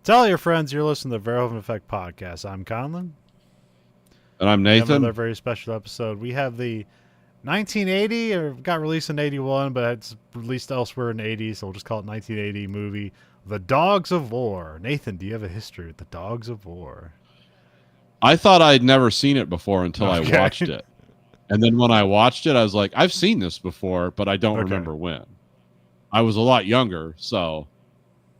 Tell your friends you're listening to the Verhoeven Effect podcast. I'm Conlon. And I'm We have another Nathan. very special episode. We have the 1980, or got released in 81, but it's released elsewhere in the 80s, so we'll just call it 1980 movie, The Dogs of War. Nathan, do you have a history with The Dogs of War? I thought I'd never seen it before until I Okay. watched it. And then when I watched it, I was like, I've seen this before, but I don't Okay. remember when. I was a lot younger, so.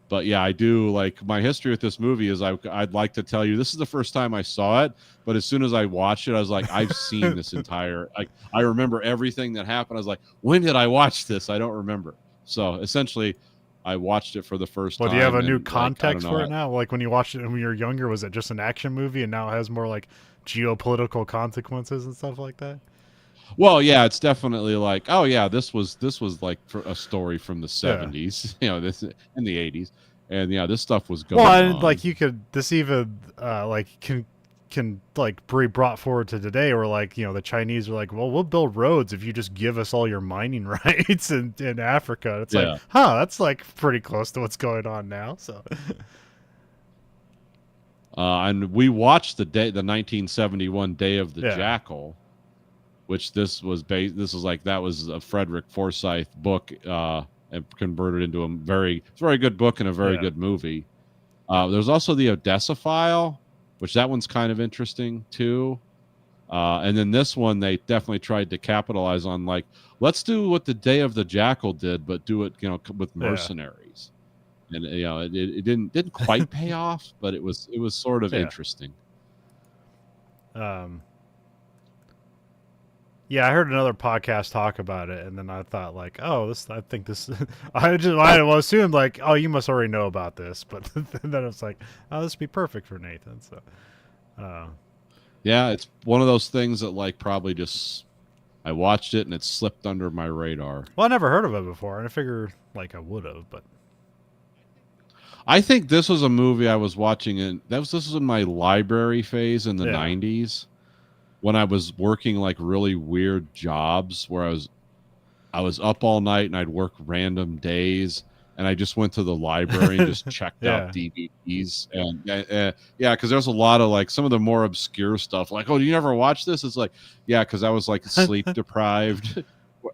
But yeah, I do like my history with this movie is I'd like to tell you this is the first time I saw it, but as soon as I watched it, I was like, I've seen this entire. I remember everything that happened. I was like, when did I watch this? I don't remember. So essentially, I watched it for the first Well, time. do you have a new and, context for it now? Like when you watched it when you were younger, was it just an action movie, and now it has more like geopolitical consequences and stuff like that? Well, yeah, it's definitely like, oh yeah, this was like a story from the 70s, this in the 80s, and yeah, this stuff was going Well, and on. like you could this even like can like be brought forward to today, where like the Chinese are like, well, we'll build roads if you just give us all your mining rights in Africa. It's like, Yeah, that's like pretty close to what's going on now. So and we watched the 1971 Day of the yeah, Jackal, which this was like that was a Frederick Forsyth book, and converted into a very good book and a very yeah. good movie. There's also the Odessa File, which that one's kind of interesting too. And then this one, they definitely tried to capitalize on, like, let's do what the Day of the Jackal did, but do it, with mercenaries. And it didn't quite pay off, but it was sort of interesting. Yeah, I heard another podcast talk about it, and then I thought like, oh, I think this. I assumed like, oh, you must already know about this, but then it's like, oh, this would be perfect for Nathan. So, Yeah, it's one of those things that like probably just I watched it and it slipped under my radar. well, I never heard of it before, and I figure like I would have, but I think this was a movie I was watching, and this was in my library phase in the 90s. When I was working like really weird jobs where I was up all night and I'd work random days, and I just went to the library and just checked out DVDs, and yeah, because there's a lot of like some of the more obscure stuff, like, oh, do you never watch this? It's like, yeah, because I was like sleep deprived,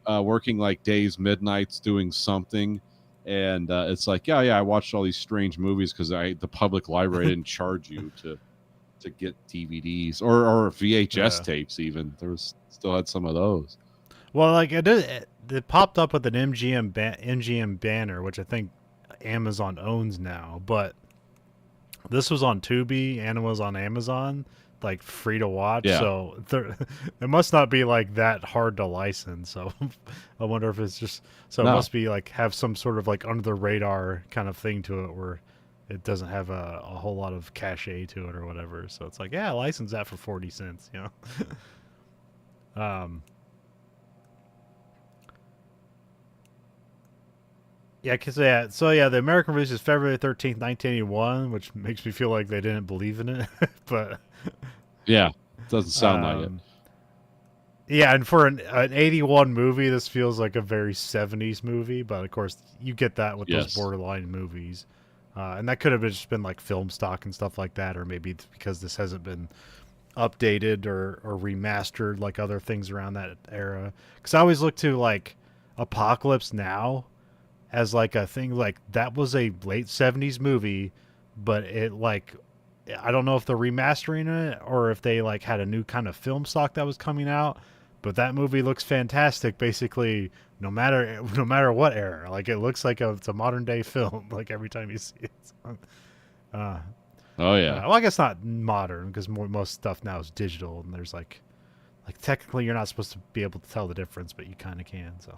working like days, midnights, doing something, and it's like, yeah, I watched all these strange movies because the public library didn't charge you to get DVDs or VHS tapes. Even there was still had some of those. Well, like it popped up with an MGM banner, which I think Amazon owns now, but this was on Tubi and it was on Amazon, like free to watch. Yeah. So it must not be like that hard to license. So I wonder if it's just it must be like have some sort of like under the radar kind of thing to it where it doesn't have a whole lot of cachet to it or whatever. So it's like, yeah, license that for 40 cents, Yeah, cause the American release is February 13th, 1981, which makes me feel like they didn't believe in it. But yeah, doesn't sound like it. Yeah, and for an 81 movie, this feels like a very 70s movie. But of course, you get that with those borderline movies, and that could have just been like film stock and stuff like that, or maybe it's because this hasn't been updated or remastered like other things around that era. Because I always look to like Apocalypse Now as like a thing, like that was a late 70s movie, but it like I don't know if they're remastering it or if they like had a new kind of film stock that was coming out, but that movie looks fantastic basically no matter what era. Like it looks like it's a modern day film like every time you see it. Oh yeah. Well, I guess not modern because most stuff now is digital, and there's like technically you're not supposed to be able to tell the difference, but you kind of can. So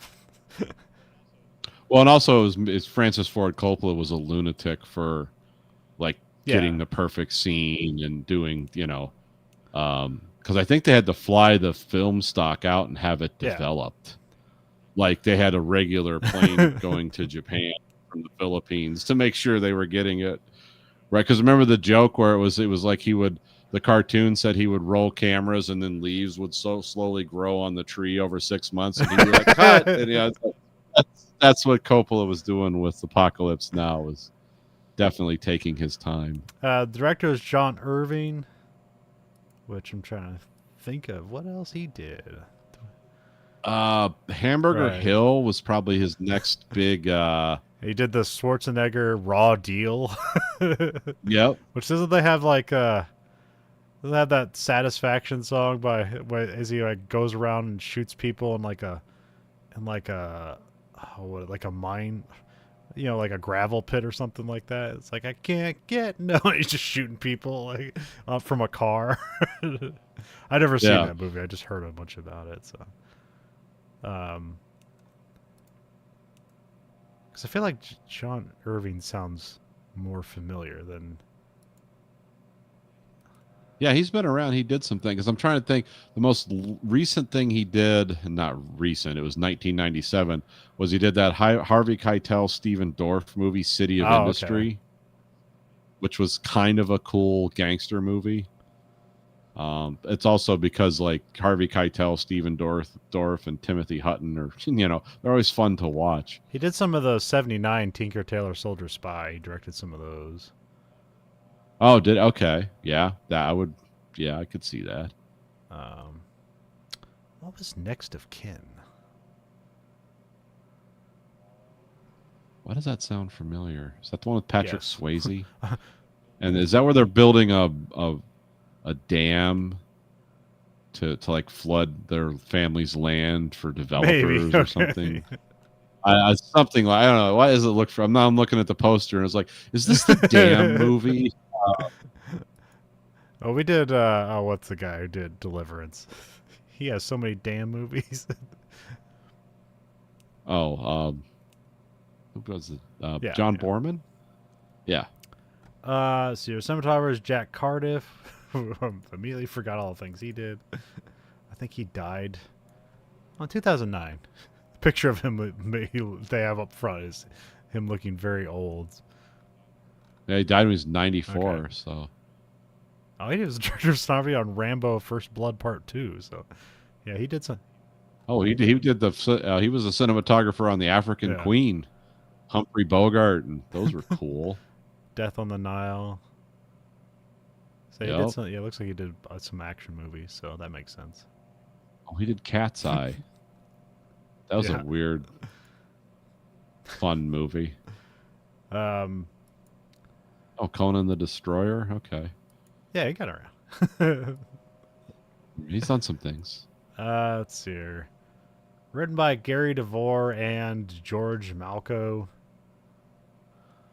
well, and also it's Francis Ford Coppola was a lunatic for like getting the perfect scene and doing, because I think they had to fly the film stock out and have it developed. Like they had a regular plane going to Japan from the Philippines to make sure they were getting it right. Because remember the joke where it was like the cartoon said he would roll cameras and then leaves would so slowly grow on the tree over 6 months, and he'd be like, cut. And that's what Coppola was doing with Apocalypse Now. Was definitely taking his time. The director is John Irving, which I'm trying to think of what else he did. Hamburger Hill was probably his next big. He did the Schwarzenegger Raw Deal. Yep. Which doesn't they have like doesn't have that Satisfaction song as he like goes around and shoots people in like a like a mine, like a gravel pit or something like that. It's like I can't get no. He's just shooting people like from a car. I never seen that movie. I just heard a bunch about it. So, because I feel like John Irving sounds more familiar than. Yeah, he's been around. He did some things. I'm trying to think. The most recent thing he did, not recent, it was 1997, was he did that Harvey Keitel, Steven Dorff movie, City of Industry, which was kind of a cool gangster movie. It's also because like Harvey Keitel, Steven Dorff, and Timothy Hutton are, they're always fun to watch. He did some of the 79 Tinker Tailor Soldier Spy. He directed some of those. Oh, okay. Yeah, I could see that. What was Next of Kin? Why does that sound familiar? Is that the one with Patrick Swayze? And is that where they're building a dam to like flood their family's land for developers or something? Something like, I don't know. Why does it look from? Now I'm looking at the poster and it's like, is this the Dam movie? Oh, we did. What's the guy who did Deliverance? He has so many damn movies. Who was it? John Borman? Yeah. So your cinematographer is Jack Cardiff. Immediately forgot all the things he did. I think he died in 2009. The picture of him they have up front is him looking very old. Yeah, he died when he was 94. So. Oh, he was the director of cinematography on Rambo: First Blood Part 2. So, yeah, he did some. Oh, he did he was a cinematographer on The African Queen, Humphrey Bogart, and those were cool. Death on the Nile. So he did some. Yeah, it looks like he did some action movies. So that makes sense. Oh, he did Cat's Eye. That was a weird, fun movie. Oh, Conan the Destroyer. Okay. Yeah, he got around. He's done some things. Let's see here. Written by Gary DeVore and George Malco.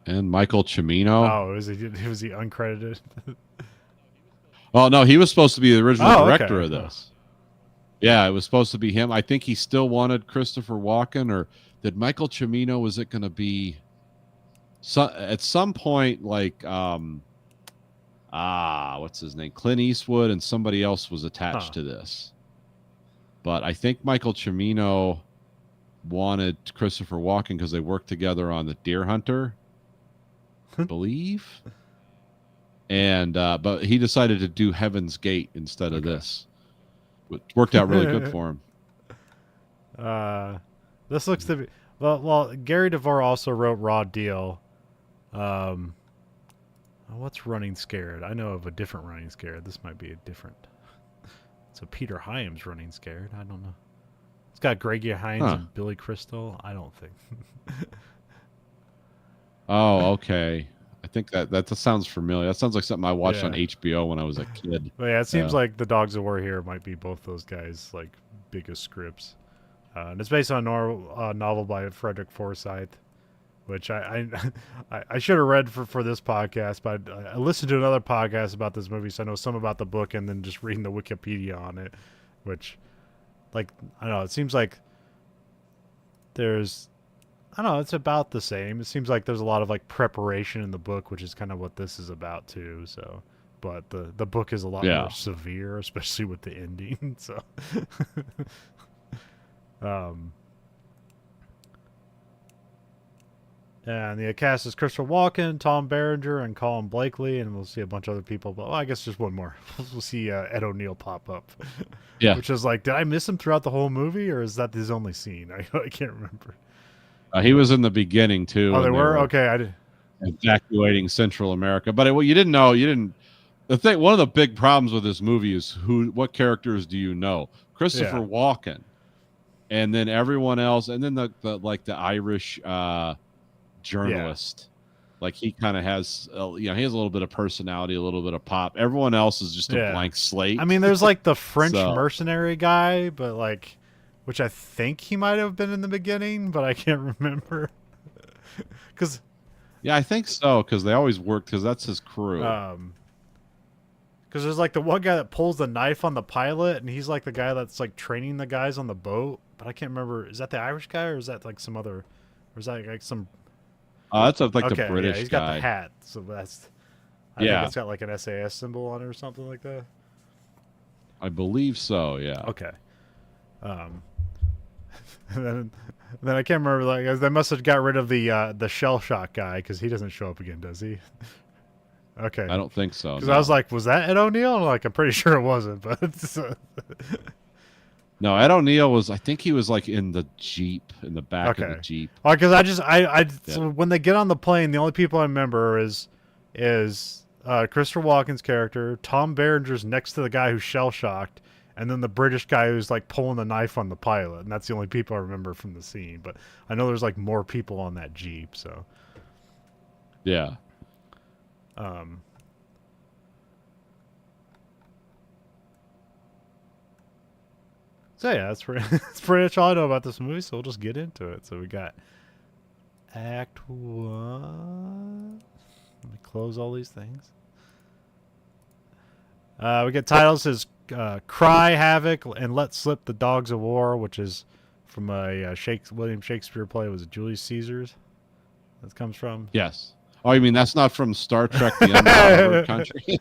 And Michael Cimino. Oh, was he uncredited? Oh, no, he was supposed to be the original director of this. Yeah, it was supposed to be him. I think he still wanted Christopher Walken, or did Michael Cimino, was it going to be at some point like what's his name? Clint Eastwood and somebody else was attached to this. But I think Michael Cimino wanted Christopher Walken because they worked together on The Deer Hunter, I believe. And but he decided to do Heaven's Gate instead of this. It worked out really good for him. This looks to be well. Gary DeVore also wrote Raw Deal. What's Running Scared? I know of a different Running Scared. This might be a different. So Peter Hyams Running Scared. I don't know. It's got Greggy Hines and Billy Crystal. I don't think. Oh, okay. I think that sounds familiar. That sounds like something I watched on HBO when I was a kid. But yeah, it seems like The Dogs of War here might be both those guys' like biggest scripts. And it's based on a novel by Frederick Forsyth, which I should have read for this podcast, but I listened to another podcast about this movie, so I know some about the book, and then just reading the Wikipedia on it, which, like, I don't know, it seems like there's, I don't know, it's about the same. It seems like there's a lot of like preparation in the book, which is kind of what this is about too. So, but the book is a lot more severe, especially with the ending. So, and the cast is Christopher Walken, Tom Berenger, and Colin Blakely, and we'll see a bunch of other people. But I guess just one more. We'll see Ed O'Neill pop up. Yeah, which is like, did I miss him throughout the whole movie, or is that his only scene? I can't remember. He was in the beginning too. Oh, they were? Okay, I did. evacuating Central America. But what you didn't know, the thing. One of the big problems with this movie is what characters do you know? Christopher Walken, and then everyone else, and then the Irish journalist. Like he kind of has, he has a little bit of personality, a little bit of pop. Everyone else is just a blank slate. I mean, there's like the French mercenary guy, but like, which I think he might have been in the beginning, but I can't remember. Yeah, I think so, because they always work, because that's his crew. Because there's like the one guy that pulls the knife on the pilot, and he's like the guy that's like training the guys on the boat. But I can't remember. Is that the Irish guy, or is that like some other, or is that like some? That's the British guy. He's got the hat, so that's. I think it's got like an SAS symbol on it or something like that. I believe so. Yeah. Okay. And then I can't remember. Like they must have got rid of the shell shock guy because he doesn't show up again, does he? Okay. I don't think so. Because I was like, was that Ed O'Neill? Like, I'm pretty sure it wasn't, but. No, Ed O'Neill was. I think he was like in the Jeep, in the back of the Jeep. Because so when they get on the plane, the only people I remember is Christopher Walken's character, Tom Berenger's next to the guy who's shell shocked, and then the British guy who's like pulling the knife on the pilot, and that's the only people I remember from the scene. But I know there's like more people on that Jeep, so. Yeah. So yeah, that's pretty much all I know about this movie. So we'll just get into it. So we got Act 1. Let me close all these things. We get titles as "Cry Havoc" and "Let Slip the Dogs of War," which is from a William Shakespeare play. Was it Julius Caesar's? That comes from. Yes. Oh, you mean that's not from Star Trek: The Unknown Country?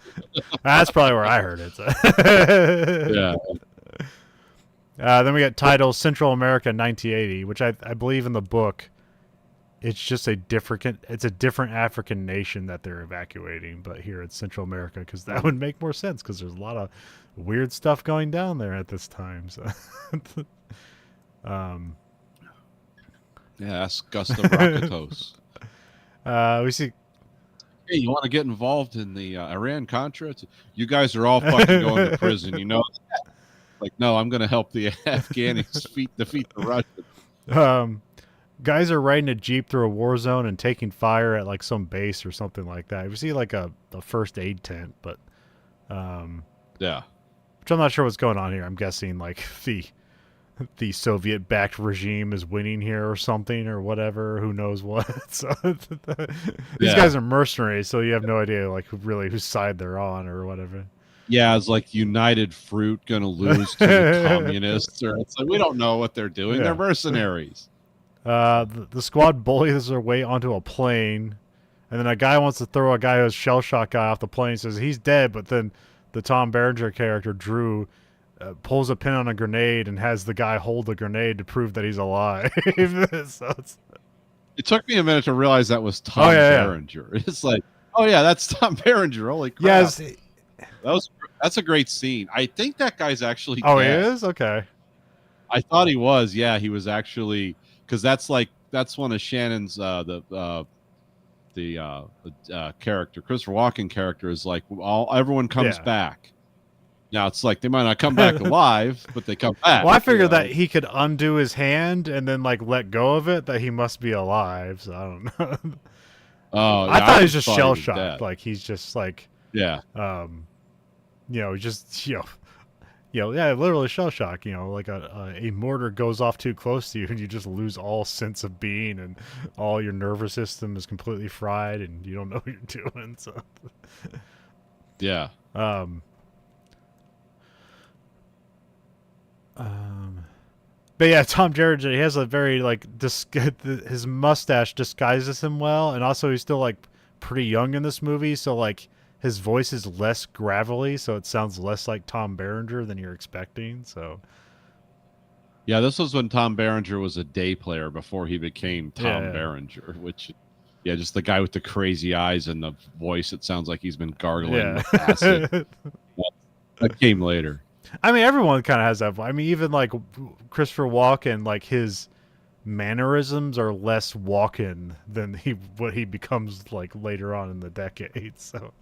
That's probably where I heard it. So. Yeah. Then we get titles Central America 1980, which I believe in the book, it's just a different African nation that they're evacuating, but here it's Central America because that would make more sense because there's a lot of weird stuff going down there at this time. So, yeah, that's Gustav Rakatos. We see. Hey, you want to get involved in the Iran-Contra? You guys are all fucking going to prison, you know? Like, no, I'm going to help the Afghanis defeat the Russians. Guys are riding a Jeep through a war zone and taking fire at like some base or something like that. We see like a first aid tent, but yeah, which I'm not sure what's going on here. I'm guessing like the Soviet-backed regime is winning here or something or whatever. Who knows what? So these guys are mercenaries, so you have no idea like whose side they're on or whatever. Yeah, it's like United Fruit going to lose to the communists, or it's like we don't know what they're doing. Yeah. They're mercenaries. The squad bullies their way onto a plane, and then a guy wants to throw a guy who's shell shock guy off the plane. Says he's dead, but then the Tom Berenger character Drew pulls a pin on a grenade and has the guy hold the grenade to prove that he's alive. So it took me a minute to realize that was Tom Berenger. Yeah. It's like, oh yeah, that's Tom Berenger. Holy crap! Yes. That's a great scene. I think that guy's actually dead. He is? Okay. I thought he was. Yeah, he was actually, because that's one of Shannon's character, Christopher Walken character is like everyone comes back. Now it's like they might not come back alive, but they come back. Well, I figured that he could undo his hand and then like let go of it, that he must be alive. So I don't know. Oh, I thought he was just shell shocked. Like he's just like literally shell shock. You know, like a mortar goes off too close to you, and you just lose all sense of being, and all your nervous system is completely fried, and you don't know what you're doing. So, yeah. But yeah, Tom Berenger, he has a very like his mustache disguises him well, and also he's still like pretty young in this movie, so like. His voice is less gravelly, so it sounds less like Tom Berenger than you're expecting. So, yeah, this was when Tom Berenger was a day player before he became Tom Berenger, which, just the guy with the crazy eyes and the voice. It sounds like he's been gargling with acid. That came later. I mean, everyone kind of has that. I mean, even like Christopher Walken, like his mannerisms are less Walken than what he becomes like later on in the decade. So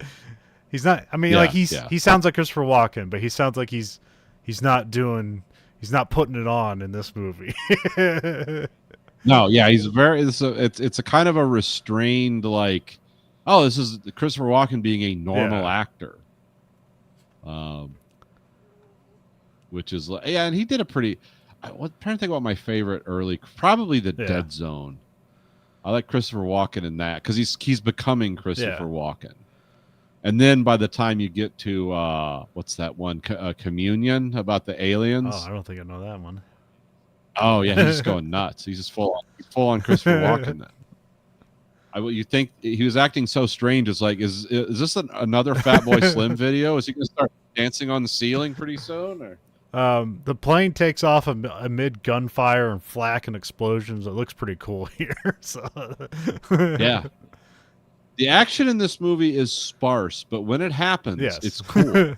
he's not. I mean, like he sounds like Christopher Walken, but he sounds like he's not doing. He's not putting it on in this movie. No, yeah, he's very. It's a kind of a restrained, like, oh, this is Christopher Walken being a normal actor. Which is like, yeah, and he did a pretty. I'm trying to think about my favorite early, probably the Dead Zone. I like Christopher Walken in that because he's becoming Christopher Walken. And then by the time you get to what's that one, Communion, about the aliens? Oh, I don't think I know that one. Oh yeah, he's just going nuts. He's just full on Christopher Walken. Then you think he was acting so strange? It's like, is this another Fat Boy Slim video? Is he going to start dancing on the ceiling pretty soon? Or the plane takes off amid gunfire and flak and explosions. It looks pretty cool here. So yeah. The action in this movie is sparse, but when it happens, it's cool.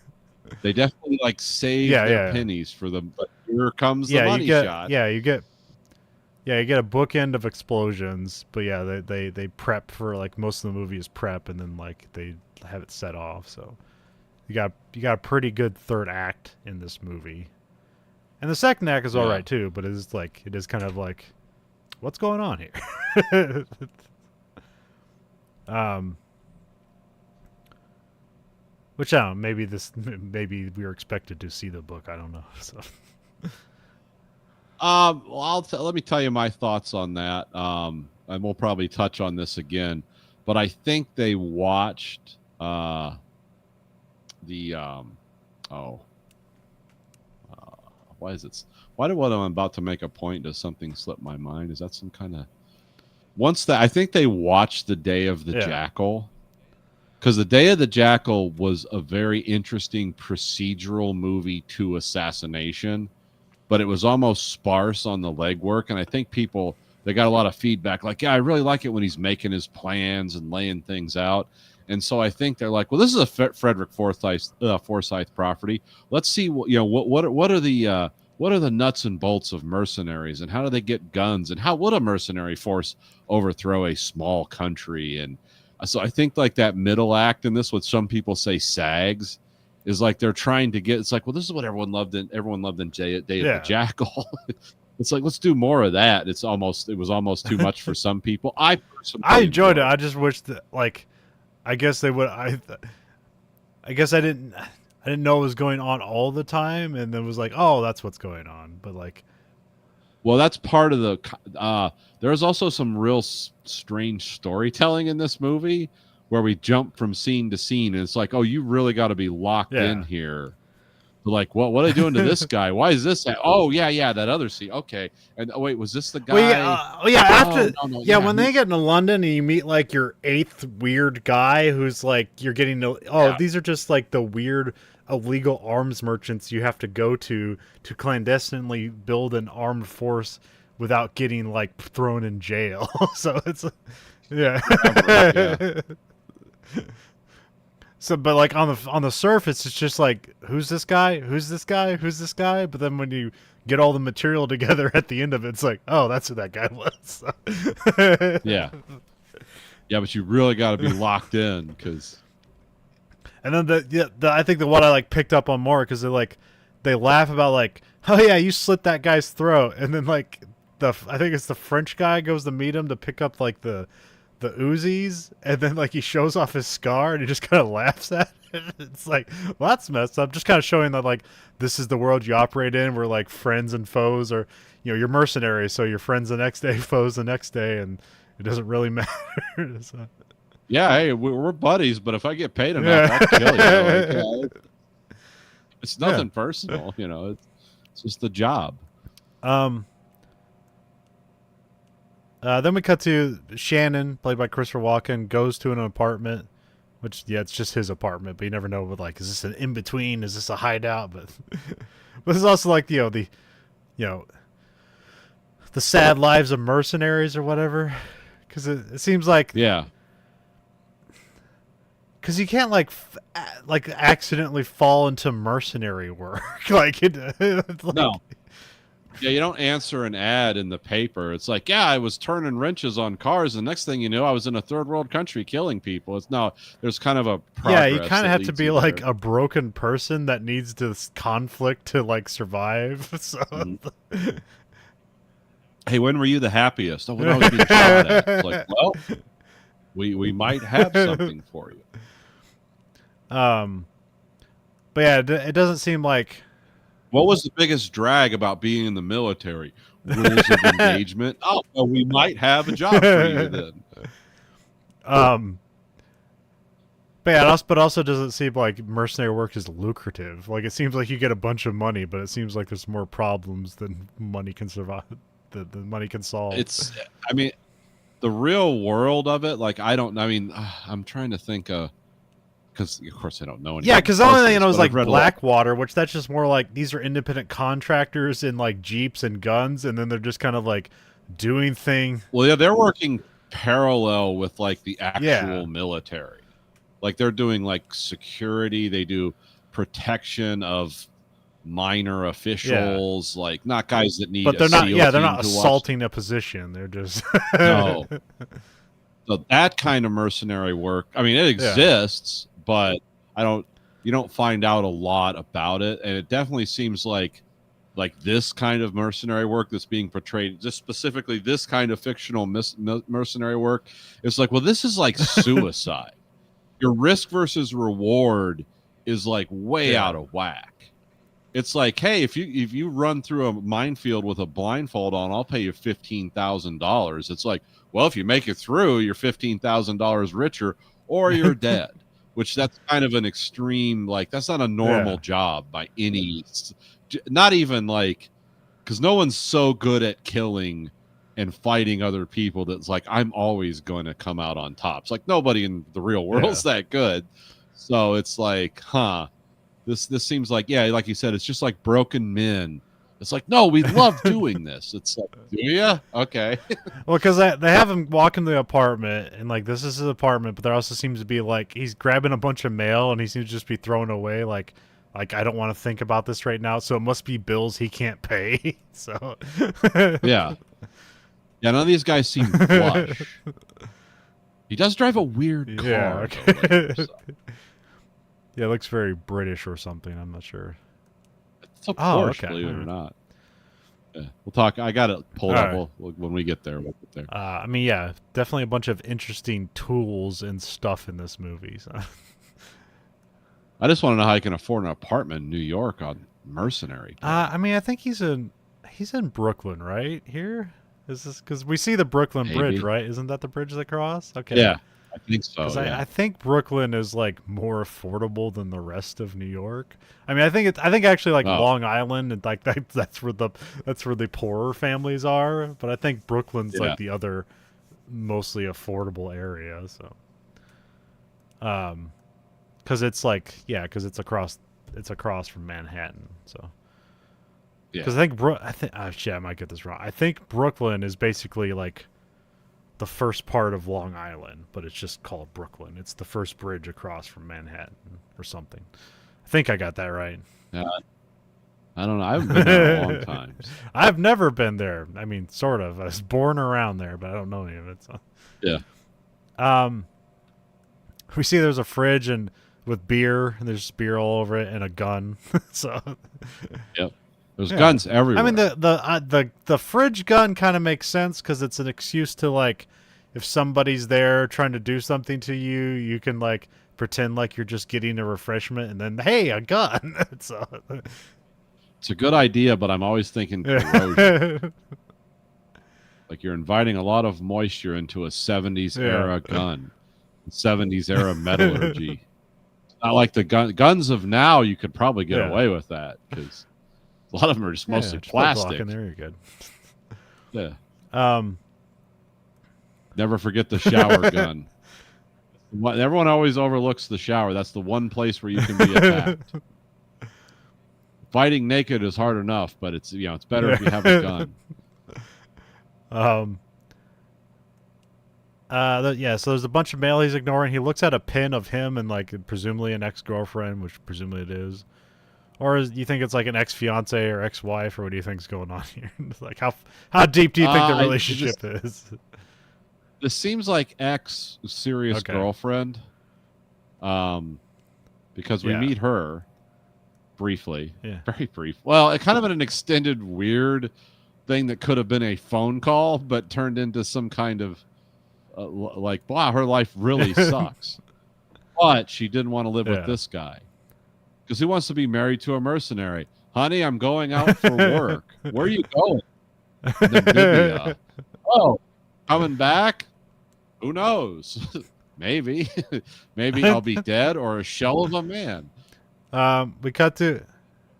They definitely like save their pennies for them. But here comes the money shot. Yeah, you get a bookend of explosions, but they prep for, like, most of the movie is prep, and then like they have it set off. So you got a pretty good third act in this movie, and the second act is all right too. But it is kind of like, what's going on here? Which I don't know, maybe we were expected to see the book. I don't know. So, well, let me tell you my thoughts on that. And we'll probably touch on this again, but I think they watched why is it? Why do what I'm about to make a point? Does something slip my mind? Is that some kind of I think they watched The Day of the Jackal, because The Day of the Jackal was a very interesting procedural movie to assassination, but it was almost sparse on the legwork. And I think they got a lot of feedback like, yeah, I really like it when he's making his plans and laying things out. And so I think they're like, well, this is a Frederick Forsyth property. Let's see what are the nuts and bolts of mercenaries, and how do they get guns, and how would a mercenary force overthrow a small country? And so I think like that middle act in this, what some people say sags, is like they're trying to get. It's like, well, this is what everyone loved in Day of the Jackal. It's like, let's do more of that. It was almost too much for some people. I enjoyed it. I just wish that, like, I guess they would. I guess I didn't know it was going on all the time, and then was like, oh, that's what's going on. But like, well, that's part of the. There's also some real strange storytelling in this movie where we jump from scene to scene, and it's like, oh, you really got to be locked in here. Like, what are they doing to this guy? Why is this? Oh, yeah, that other scene. Okay, and wait, was this the guy? Well, when they get into London and you meet like your 8th weird guy who's like, you're getting to, these are just like the weird illegal arms merchants you have to go to clandestinely build an armed force without getting like thrown in jail. So it's So, but like on the surface, it's just like, who's this guy? Who's this guy? Who's this guy? But then when you get all the material together at the end of it, it's like, oh, that's who that guy was. yeah, but you really got to be locked in, because. And then I think the one I like picked up on more, because they laugh about like, oh yeah, you slit that guy's throat, and then like I think it's the French guy goes to meet him to pick up like the Uzis, and then like he shows off his scar and he just kind of laughs at it. It's like, well, that's messed up. Just kind of showing that like, this is the world you operate in, where like friends and foes are, you're mercenaries, so you're friends the next day, foes the next day, and it doesn't really matter. So. Yeah, hey, we're buddies, but if I get paid enough, I'll kill you. It's nothing personal, it's just the job. Then we cut to Shannon, played by Christopher Walken, goes to an apartment, which, it's just his apartment, but you never know, like, is this an in-between? Is this a hideout? But it's also like, the sad lives of mercenaries or whatever. Because it seems like... Yeah. Because you can't, like accidentally fall into mercenary work. No. Yeah, you don't answer an ad in the paper. It's like, yeah, I was turning wrenches on cars. The next thing you know, I was in a third world country killing people. It's no, there's kind of a Yeah, you progress kind of that have to leads be you like there. a broken person that needs this conflict to like survive. So, Hey, when were you the happiest? Oh, when I was being shot at. It's like, well, we might have something for you. um, but yeah, it doesn't seem like. What was the biggest drag about being in the military? Rules of engagement. Oh, well, we might have a job for you then. um, but yeah, but also doesn't seem like mercenary work is lucrative. Like it seems like you get a bunch of money, but it seems like there's more problems than money can survive. That money can solve. It's, I mean, the real world of it. Like, I don't. I mean, I'm trying to think. Because of course I don't know anything. Yeah, because the only thing I know is like read Blackwater, which that's just more like these are independent contractors in like Jeeps and guns, and then they're just kind of like doing thing. Well, yeah, they're working parallel with like the actual military. Like they're doing like security, they do protection of minor officials, like not guys that need. But they're not. Yeah, they're not watch. assaulting a position. They're just No. So that kind of mercenary work, I mean, it exists, but you don't find out a lot about it, and it definitely seems like this kind of mercenary work that's being portrayed, just specifically this kind of fictional mercenary work, it's like, well, this is like suicide. Your risk versus reward is like way out of whack. It's like, hey, if you run through a minefield with a blindfold on, I'll pay you $15,000. It's like, well, if you make it through, you're $15,000 richer, or you're dead. Which that's kind of an extreme. Like that's not a normal job by any. Not even like, because no one's so good at killing and fighting other people that's like, I'm always going to come out on top. It's like nobody in the real world's that good. So it's like, this seems like, yeah, like you said, it's just like broken men. It's like, no, we love doing this. It's like, do you? Okay. Well, because they have him walk into the apartment, and like this is his apartment, but there also seems to be like he's grabbing a bunch of mail, and he seems to just be throwing away like I don't want to think about this right now, so it must be bills he can't pay. So yeah, none of these guys seem flush. He does drive a weird car. Yeah, okay. So. Yeah, it looks very British or something. I'm not sure. It's a Porsche, believe it or not. Yeah, we'll talk. I got it pulled up. When we get there, we'll get there. I mean, yeah, definitely a bunch of interesting tools and stuff in this movie. So. I just want to know how you can afford an apartment in New York on mercenary. I mean, I think he's in Brooklyn, right? Here is this because we see the Brooklyn Bridge, right? Isn't that the bridge that cross? Okay. Yeah, I think so. Yeah. I think Brooklyn is like more affordable than the rest of New York. I mean, I think actually like Long Island and like that's where the poorer families are. But I think Brooklyn's like the other mostly affordable area. So, because it's like because it's across from Manhattan. So, because I think I might get this wrong. I think Brooklyn is basically like the first part of Long Island, but it's just called Brooklyn. It's the first bridge across from Manhattan or something. I think I got that right. Yeah. I don't know. I haven't been there in a long time. I've never been there. I mean, sort of. I was born around there, but I don't know any of it. So. Yeah. We see there's a fridge and with beer, and there's beer all over it, and a gun. So. Yep. There's guns everywhere. I mean, the fridge gun kind of makes sense because it's an excuse to like, if somebody's there trying to do something to you, you can like pretend like you're just getting a refreshment, and then hey, a gun. So, it's a good idea, but I'm always thinking corrosion. Like you're inviting a lot of moisture into a 70s era gun, 70s era metallurgy. It's not like the guns of now. You could probably get away with that because. A lot of them are just mostly plastic. In there, you're good. Yeah. Never forget the shower gun. Everyone always overlooks the shower. That's the one place where you can be attacked. Fighting naked is hard enough, but it's it's better if you have a gun. So there's a bunch of mail he's ignoring. He looks at a pin of him and like presumably an ex-girlfriend, which presumably it is. Or you think it's like an ex-fiance or ex-wife, or what do you think's going on here? Like how deep do you think the relationship is? This seems like ex serious girlfriend, because we meet her briefly, very brief. Well, it kind of an extended weird thing that could have been a phone call, but turned into some kind of like, wow, her life really sucks. But she didn't want to live with this guy because he wants to be married to a mercenary. Honey, I'm going out for work. Where are you going? Namibia. Oh, coming back? Who knows? Maybe. Maybe I'll be dead or a shell of a man. We cut to...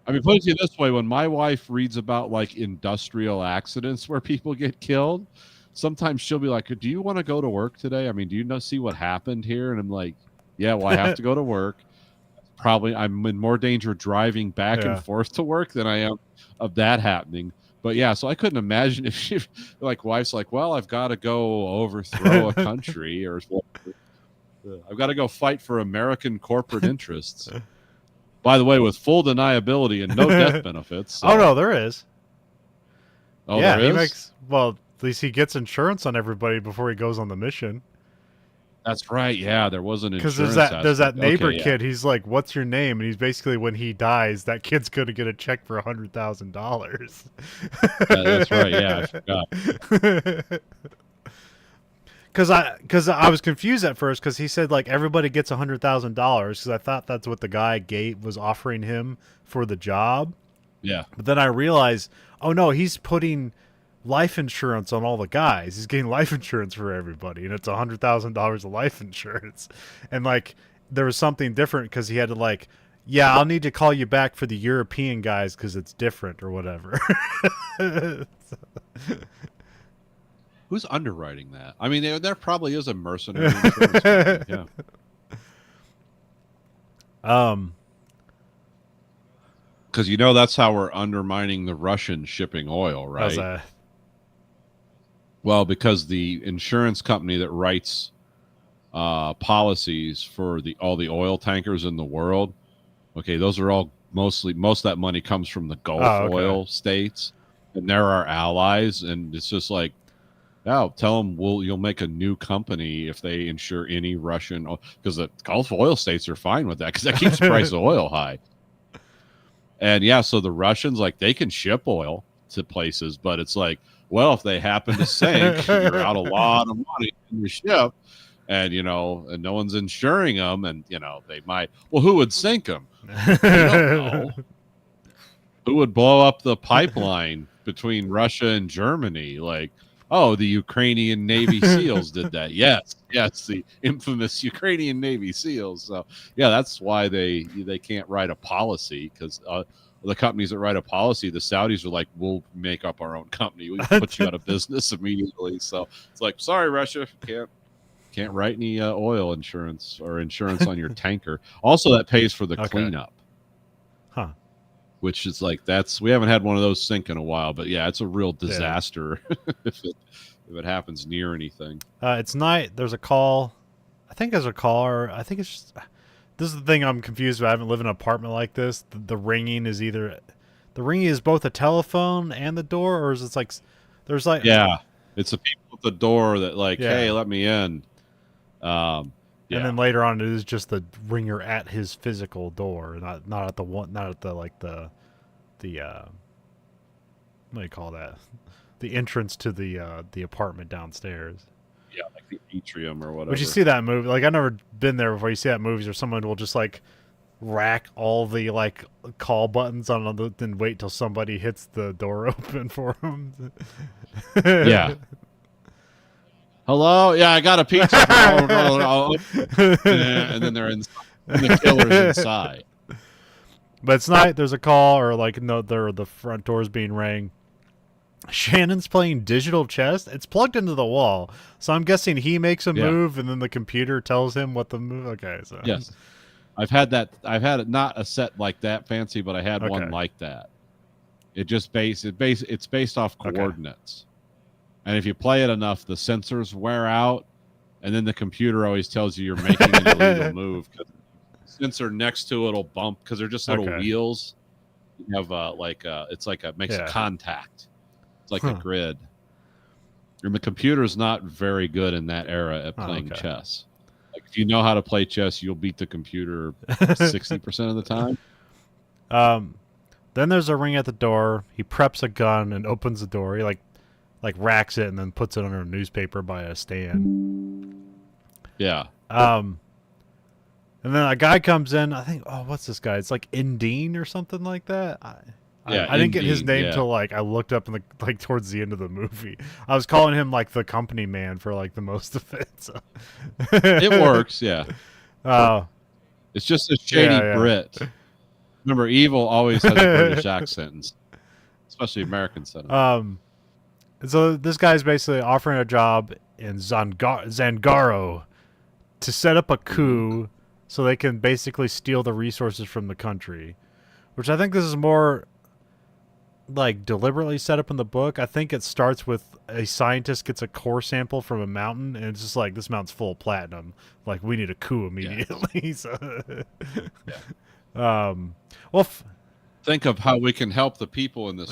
I mean, put it to you this way. When my wife reads about like industrial accidents where people get killed, sometimes she'll be like, do you want to go to work today? I mean, do you see what happened here? And I'm like, yeah, well, I have to go to work. Probably I'm in more danger driving back and forth to work than I am of that happening. But yeah, so I couldn't imagine if she, like, wife's like, well, I've got to go overthrow a country, or I've got to go fight for American corporate interests. By the way, with full deniability and no death benefits. So. Oh no, there is. Oh, yeah, there is? He makes, well, at least he gets insurance on everybody before he goes on the mission. That's right. Yeah, there was an insurance. Because there's that neighbor kid. He's like, "What's your name?" And he's basically, when he dies, that kid's going to get a check for $100,000. That's right. Yeah, I forgot. Because I was confused at first because he said like everybody gets $100,000 because I thought that's what the guy was offering him for the job. Yeah. But then I realized, oh no, he's putting life insurance on all the guys. He's getting life insurance for everybody, and it's $100,000 of life insurance. And like there was something different because he had to like, yeah, I'll need to call you back for the European guys because it's different or whatever. Who's underwriting that? I mean, there probably is a mercenary insurance company. Yeah. Because that's how we're undermining the Russian shipping oil, right? How's that? Well, because the insurance company that writes policies for all the oil tankers in the world, okay, those are all most of that money comes from the Gulf oil states, and they're our allies, and it's just like, oh, tell them you'll make a new company if they insure any Russian, because the Gulf oil states are fine with that because that keeps the price of oil high. And yeah, so the Russians, like, they can ship oil to places, but it's like, well, if they happen to sink, you're out a lot of money in your ship, and and no one's insuring them, and they might. Well, who would sink them? I don't know. Who would blow up the pipeline between Russia and Germany? Like, oh, the Ukrainian Navy SEALs did that. Yes, the infamous Ukrainian Navy SEALs. So yeah, that's why they can't write a policy, because the companies that write a policy, the Saudis are like, we'll make up our own company. We put you out of business immediately. So it's like, sorry, Russia, can't write any oil insurance or insurance on your tanker. Also, that pays for the cleanup. Huh. Which is like, we haven't had one of those sink in a while, but yeah, it's a real disaster if it happens near anything. It's night. There's a call. I think there's a call, or I think it's just... This is the thing I'm confused about. I haven't lived in an apartment like this. The ringing is both a telephone and the door, or is it like there's like... Yeah, it's the people at the door that like, hey, let me in. And then later on, it is just the ringer at his physical door, not at the one, not at the like the what do you call that? The entrance to the apartment downstairs. Yeah, like the atrium or whatever. But you see that movie? Like, I've never been there before. You see that movies where someone will just like rack all the like call buttons on then wait till somebody hits the door open for them. Yeah. Hello? Yeah, I got a pizza. And then they're inside. And the killer's inside. But it's not, there's a call, or like, no, the front door's being rang. Shannon's playing digital chess. It's plugged into the wall. So I'm guessing he makes a move and then the computer tells him what the move. Okay, so. Yes. I've had it, not a set like that fancy, but I had one like that. It's based off coordinates. And if you play it enough, the sensors wear out, and then the computer always tells you you're making an illegal move, because the sensor next to it will bump, because they're just little wheels You have it's like a makes a Yeah. contact. It's like a grid. And the computer is not very good in that era at playing chess. Like if you know how to play chess, you'll beat the computer 60% of the time. Then there's a ring at the door. He preps a gun and opens the door. He like racks it and then puts it under a newspaper by a stand. Yeah. And then a guy comes in. I think, oh, what's this guy? It's like Indine or something like that. I didn't get his name till like I looked up in the like towards the end of the movie. I was calling him like the company man for like the most of it. So. It works, yeah. It's just a shady Brit. Remember, evil always has a British accent, especially American cinema. So this guy's basically offering a job in Zangaro to set up a coup so they can basically steal the resources from the country, which I think this is more like deliberately set up in the book. I think it starts with a scientist gets a core sample from a mountain and it's just like, this mountain's full of platinum. Like, we need a coup immediately. Yeah. So, well, think of how we can help the people in this.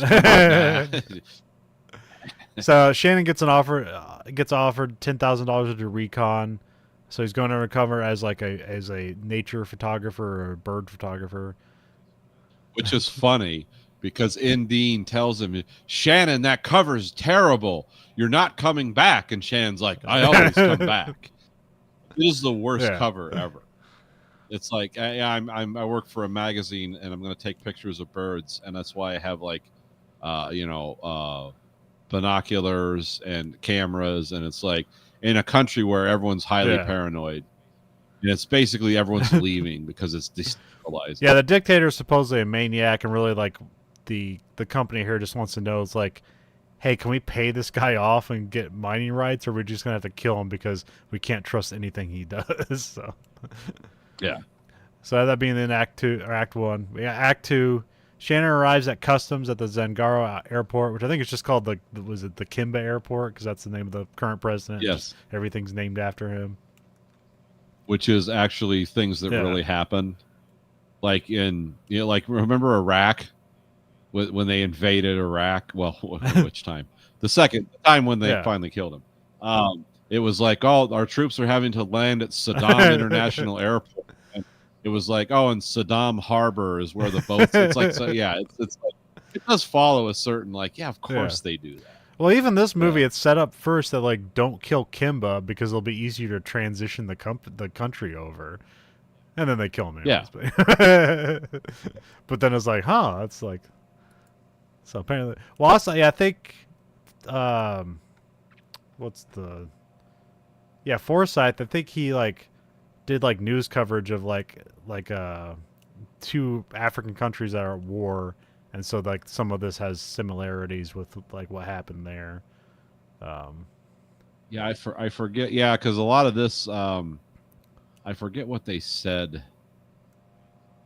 So Shannon gets offered $10,000 to do recon. So he's going undercover as like a nature photographer or a bird photographer, which is funny because Indine tells him, Shannon, that cover's terrible. You're not coming back. And Shannon's like, I always come back. It is the worst cover ever. It's like I work for a magazine and I'm going to take pictures of birds, and that's why I have like, binoculars and cameras, and it's like in a country where everyone's highly paranoid, and it's basically everyone's leaving because it's destabilized. Yeah, the dictator is supposedly a maniac, and really like the company here just wants to know, it's like, hey, can we pay this guy off and get mining rights, or are we just gonna have to kill him because we can't trust anything he does? So yeah. So that being in Act 1. Yeah, Act 2. Shannon arrives at customs at the Zangaro airport, which I think is just called the Kimba airport, because that's the name of the current president. Yes. Everything's named after him. Which is actually things that really happen. Like remember Iraq? When they invaded Iraq? Well, which time? The time when they finally killed him. It was like, our troops are having to land at Saddam International Airport. It was like, and Saddam Harbor is where the boats. It's like, so yeah, it's like it does follow a certain of course they do that. Well, even this movie, it's set up first that like don't kill Kimba because it'll be easier to transition the country over, and then they kill him. Anyways. Yeah. But then it's like, that's like. So apparently, well, also, I think, what's the? Yeah, Forsyth. I think he did news coverage of two African countries that are at war, and so some of this has similarities with what happened there. Yeah, I forget. Yeah, because a lot of this, I forget what they said.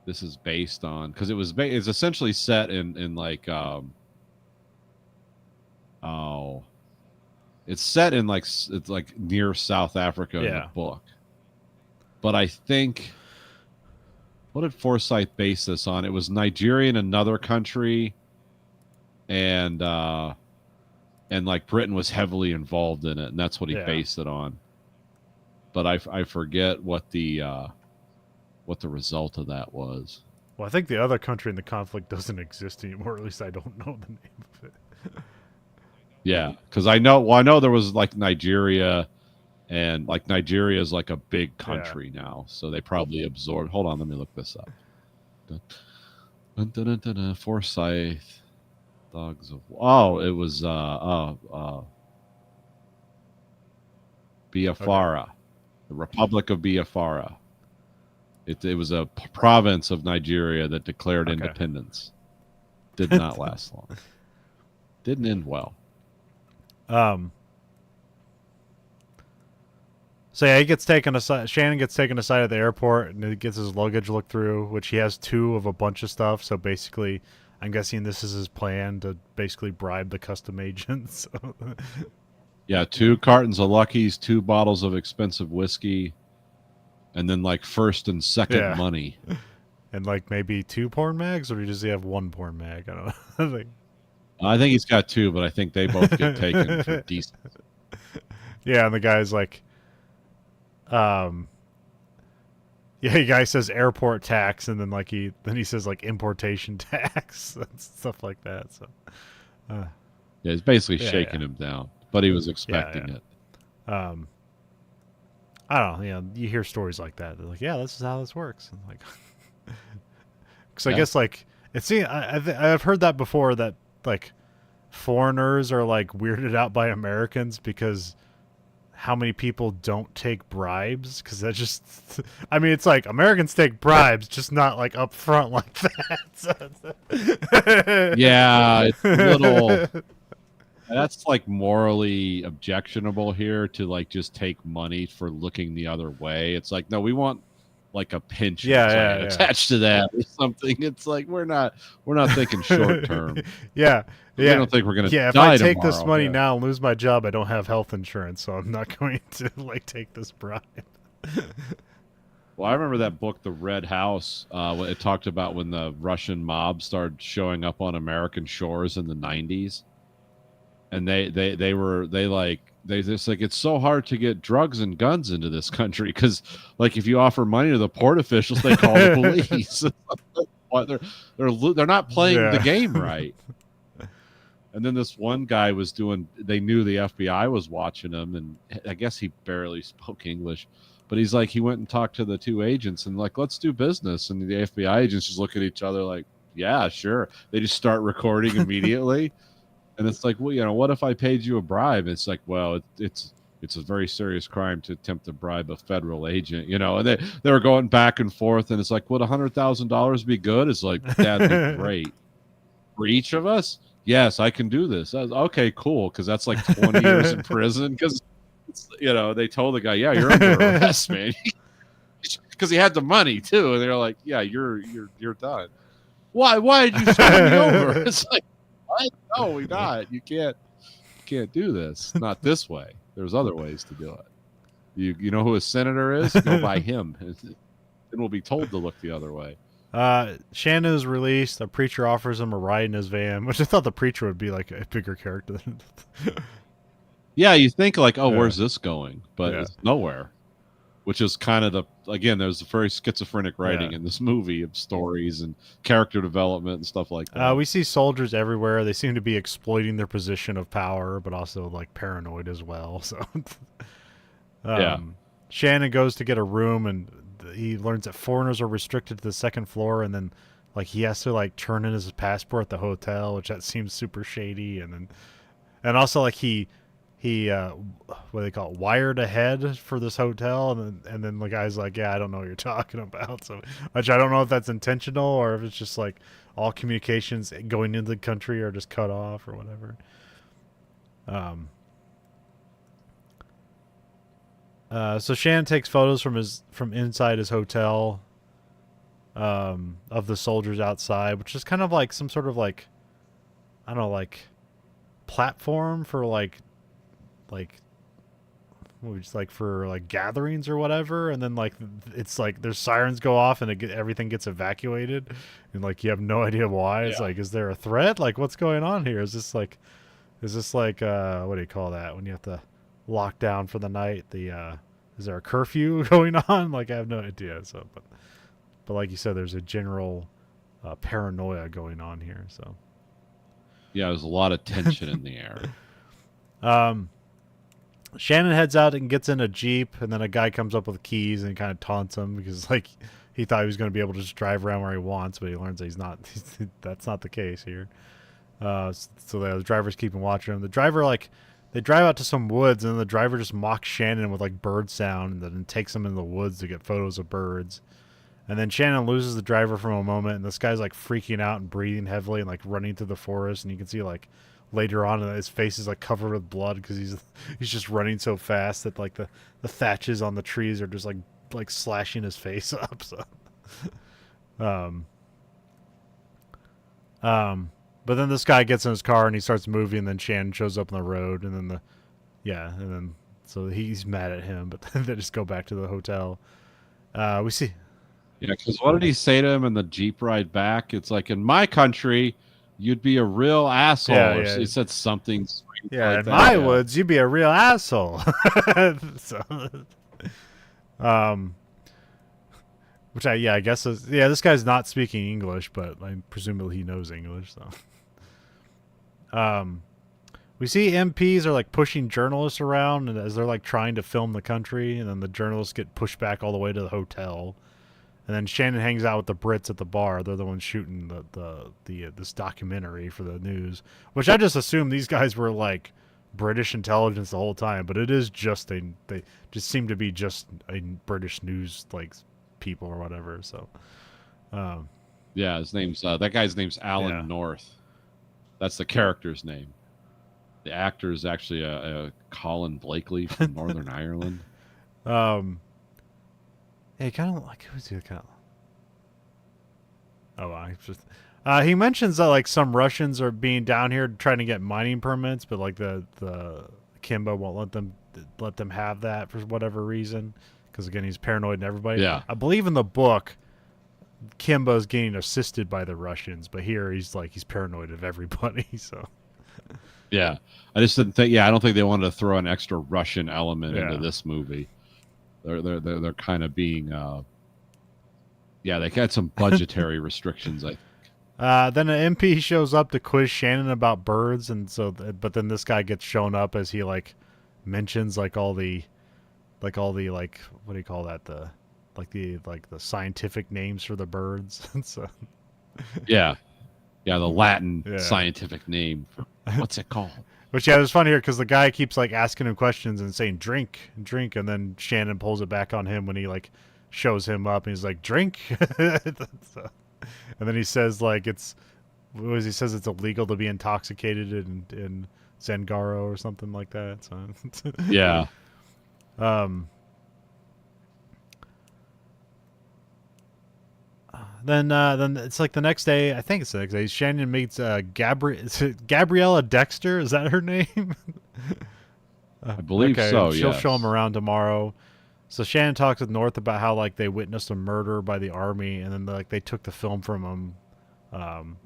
This is based on, because it's essentially set in it's set in it's near South Africa in the book. But I think, what did Forsyth base this on? It was Nigeria and another country, and Britain was heavily involved in it, and that's what he based it on. But I forget what the result of that was. Well, I think the other country in the conflict doesn't exist anymore. At least I don't know the name of it. Yeah, because I know there was Nigeria. And Nigeria is a big country now, so they probably absorbed. Hold on, let me look this up. Forsyth, Dogs of. It was Biafra, the Republic of Biafra. It was a province of Nigeria that declared independence. Did not last long. Didn't end well. So yeah, he gets taken aside. Shannon gets taken aside at the airport, and he gets his luggage looked through, which he has 2 of a bunch of stuff. So basically, I'm guessing this is his plan to basically bribe the custom agents. Yeah, 2 cartons of Lucky's, 2 bottles of expensive whiskey, and then first and second money. and like maybe 2 porn mags, or does he have 1 porn mag? I don't know. I think he's got 2, but I think they both get taken for decent. Yeah, and the guy's like, yeah, the guy says airport tax, and then he says like importation tax and stuff like that. So, yeah, he's basically shaking him down, but he was expecting it. I don't know. You know, you hear stories like that. They're like, yeah, this is how this works. And like, because I guess like I've heard that before, that like foreigners are like weirded out by Americans because how many people don't take bribes, because that just I mean, it's like Americans take bribes, just not like up front like that. Yeah, it's a little that's like morally objectionable here, to like just take money for looking the other way. It's like, no, we want like a pension attached to that or something. It's like we're not thinking short term. Yeah. We don't think we're gonna die if I take tomorrow. this money now and lose my job, I don't have health insurance, so I'm not going to like take this bribe. Well, I remember that book, The Red House. It talked about when the Russian mob started showing up on American shores in the 90s, and they just like, it's so hard to get drugs and guns into this country because like if you offer money to the port officials, they call the police. They're not playing the game right. And then this one guy they knew the FBI was watching him, and I guess he barely spoke English, but he's like, he went and talked to the 2 agents and like, let's do business. And the FBI agents just look at each other like, yeah, sure. They just start recording immediately. And it's like, well, you know, what if I paid you a bribe? It's like, well, it's a very serious crime to attempt to bribe a federal agent, you know. And they were going back and forth, and it's like, would $100,000 be good? It's like, that'd be great for each of us. Yes, I can do this. Okay, cool, because that's like 20 years in prison. Because you know, they told the guy, yeah, you're under arrest, man, because he had the money too. And they're like, yeah, you're done. Why did you screw me over? It's like, what? No, we not. You can't do this. Not this way. There's other ways to do it. You know who a senator is? Go by him, and we'll be told to look the other way. Shannon is released. The preacher offers him a ride in his van, which I thought the preacher would be like a bigger character. Yeah, you think like, oh, where's this going? But it's nowhere. Which is kind of there's a very schizophrenic writing in this movie of stories and character development and stuff like that. We see soldiers everywhere. They seem to be exploiting their position of power, but also like paranoid as well. So, Shannon goes to get a room, and he learns that foreigners are restricted to the 2nd floor, and then like he has to like turn in his passport at the hotel, which that seems super shady. And also like he what do they call it, wired ahead for this hotel, and then the guy's like, yeah, I don't know what you're talking about. So, which I don't know if that's intentional or if it's just like all communications going into the country are just cut off or whatever. So Shannon takes photos from inside his hotel, of the soldiers outside, which is kind of like some sort of like, I don't know, like platform for like just like for like gatherings or whatever. And then like it's like there's sirens go off and everything gets evacuated, and like you have no idea why. It's like, is there a threat? Like, what's going on here? Is this like what do you call that when you have to lock down for the night? Is there a curfew going on? Like, I have no idea. So but like you said, there's a general paranoia going on here. So yeah, there's a lot of tension in the air. Shannon heads out and gets in a Jeep, and then a guy comes up with keys and kind of taunts him because like he thought he was going to be able to just drive around where he wants, but he learns that he's not. That's not the case here. So the drivers keep watching him. The driver they drive out to some woods, and then the driver just mocks Shannon with like bird sound, and then takes him into the woods to get photos of birds. And then Shannon loses the driver for a moment, and this guy's like freaking out and breathing heavily and like running through the forest, and you can see like later on his face is like covered with blood because he's just running so fast that like the thatches on the trees are just like slashing his face up. So but then this guy gets in his car and he starts moving, and then Shannon shows up on the road, and then so he's mad at him, but they just go back to the hotel. We see Yeah, because what did he say to him in the Jeep ride back? It's like, in my country, you'd be a real asshole. Yeah, Or yeah. he said something Yeah, like in that. my woods, you'd be a real asshole. So, um, which I guess is, yeah, this guy's not speaking English, but presumably he knows English. So, we see MPs are like pushing journalists around, and as they're like trying to film the country, and then the journalists get pushed back all the way to the hotel. And then Shannon hangs out with the Brits at the bar. They're the ones shooting the this documentary for the news, which I just assumed these guys were like British intelligence the whole time, but it is just they just seem to be just a British news like people or whatever. So, yeah, his name's that guy's name's Alan North. That's the character's name. The actor is actually a Colin Blakely from Northern Ireland. Hey, kind of like who's the kind of? Oh, I just. He mentions that like some Russians are being down here trying to get mining permits, but like the Kimba won't let them have that for whatever reason, because again he's paranoid and everybody. Yeah, I believe in the book, Kimba is getting assisted by the Russians, but here he's paranoid of everybody. So. Yeah, I just didn't think. Yeah, I don't think they wanted to throw an extra Russian element into this movie. They're kind of being. Yeah, they got some budgetary restrictions. I think. Then an MP shows up to quiz Shannon about birds, and so, but then this guy gets shown up as he like mentions like all the like what do you call that, the scientific names for the birds. So yeah, the Latin scientific name for what's it called? Which it was funny here because the guy keeps like asking him questions and saying drink, and then Shannon pulls it back on him when he like shows him up and he's like drink. So, and then he says like he says it's illegal to be intoxicated in Zangaro or something like that. So yeah. Then it's like the next day. I think it's the next day. Shannon meets Gabriella Dexter. Is that her name? I believe so. She'll show him around tomorrow. So Shannon talks with North about how like they witnessed a murder by the army, and then like they took the film from him, and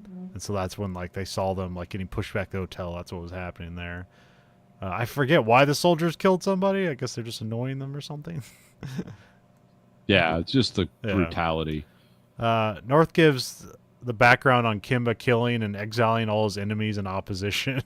so that's when like they saw them like getting pushed back to the hotel. That's what was happening there. I forget why the soldiers killed somebody. I guess they're just annoying them or something. Yeah, it's just the brutality. North gives the background on Kimba killing and exiling all his enemies and opposition.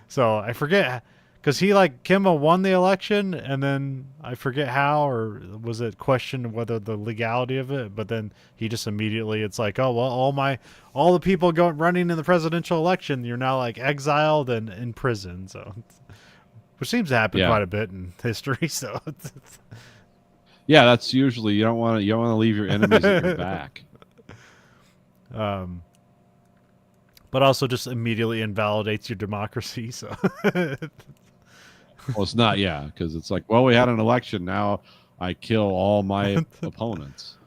So I forget, because he like Kimba won the election, and then I forget how, or was it questioned whether the legality of it, but then he just immediately, it's like, oh well, all the people running in the presidential election, you're now like exiled and in prison. So, which seems to happen quite a bit in history. So. Yeah, that's usually you don't want to leave your enemies at your back. But also just immediately invalidates your democracy. So. Well, it's not, because it's like, well, we had an election, now I kill all my opponents.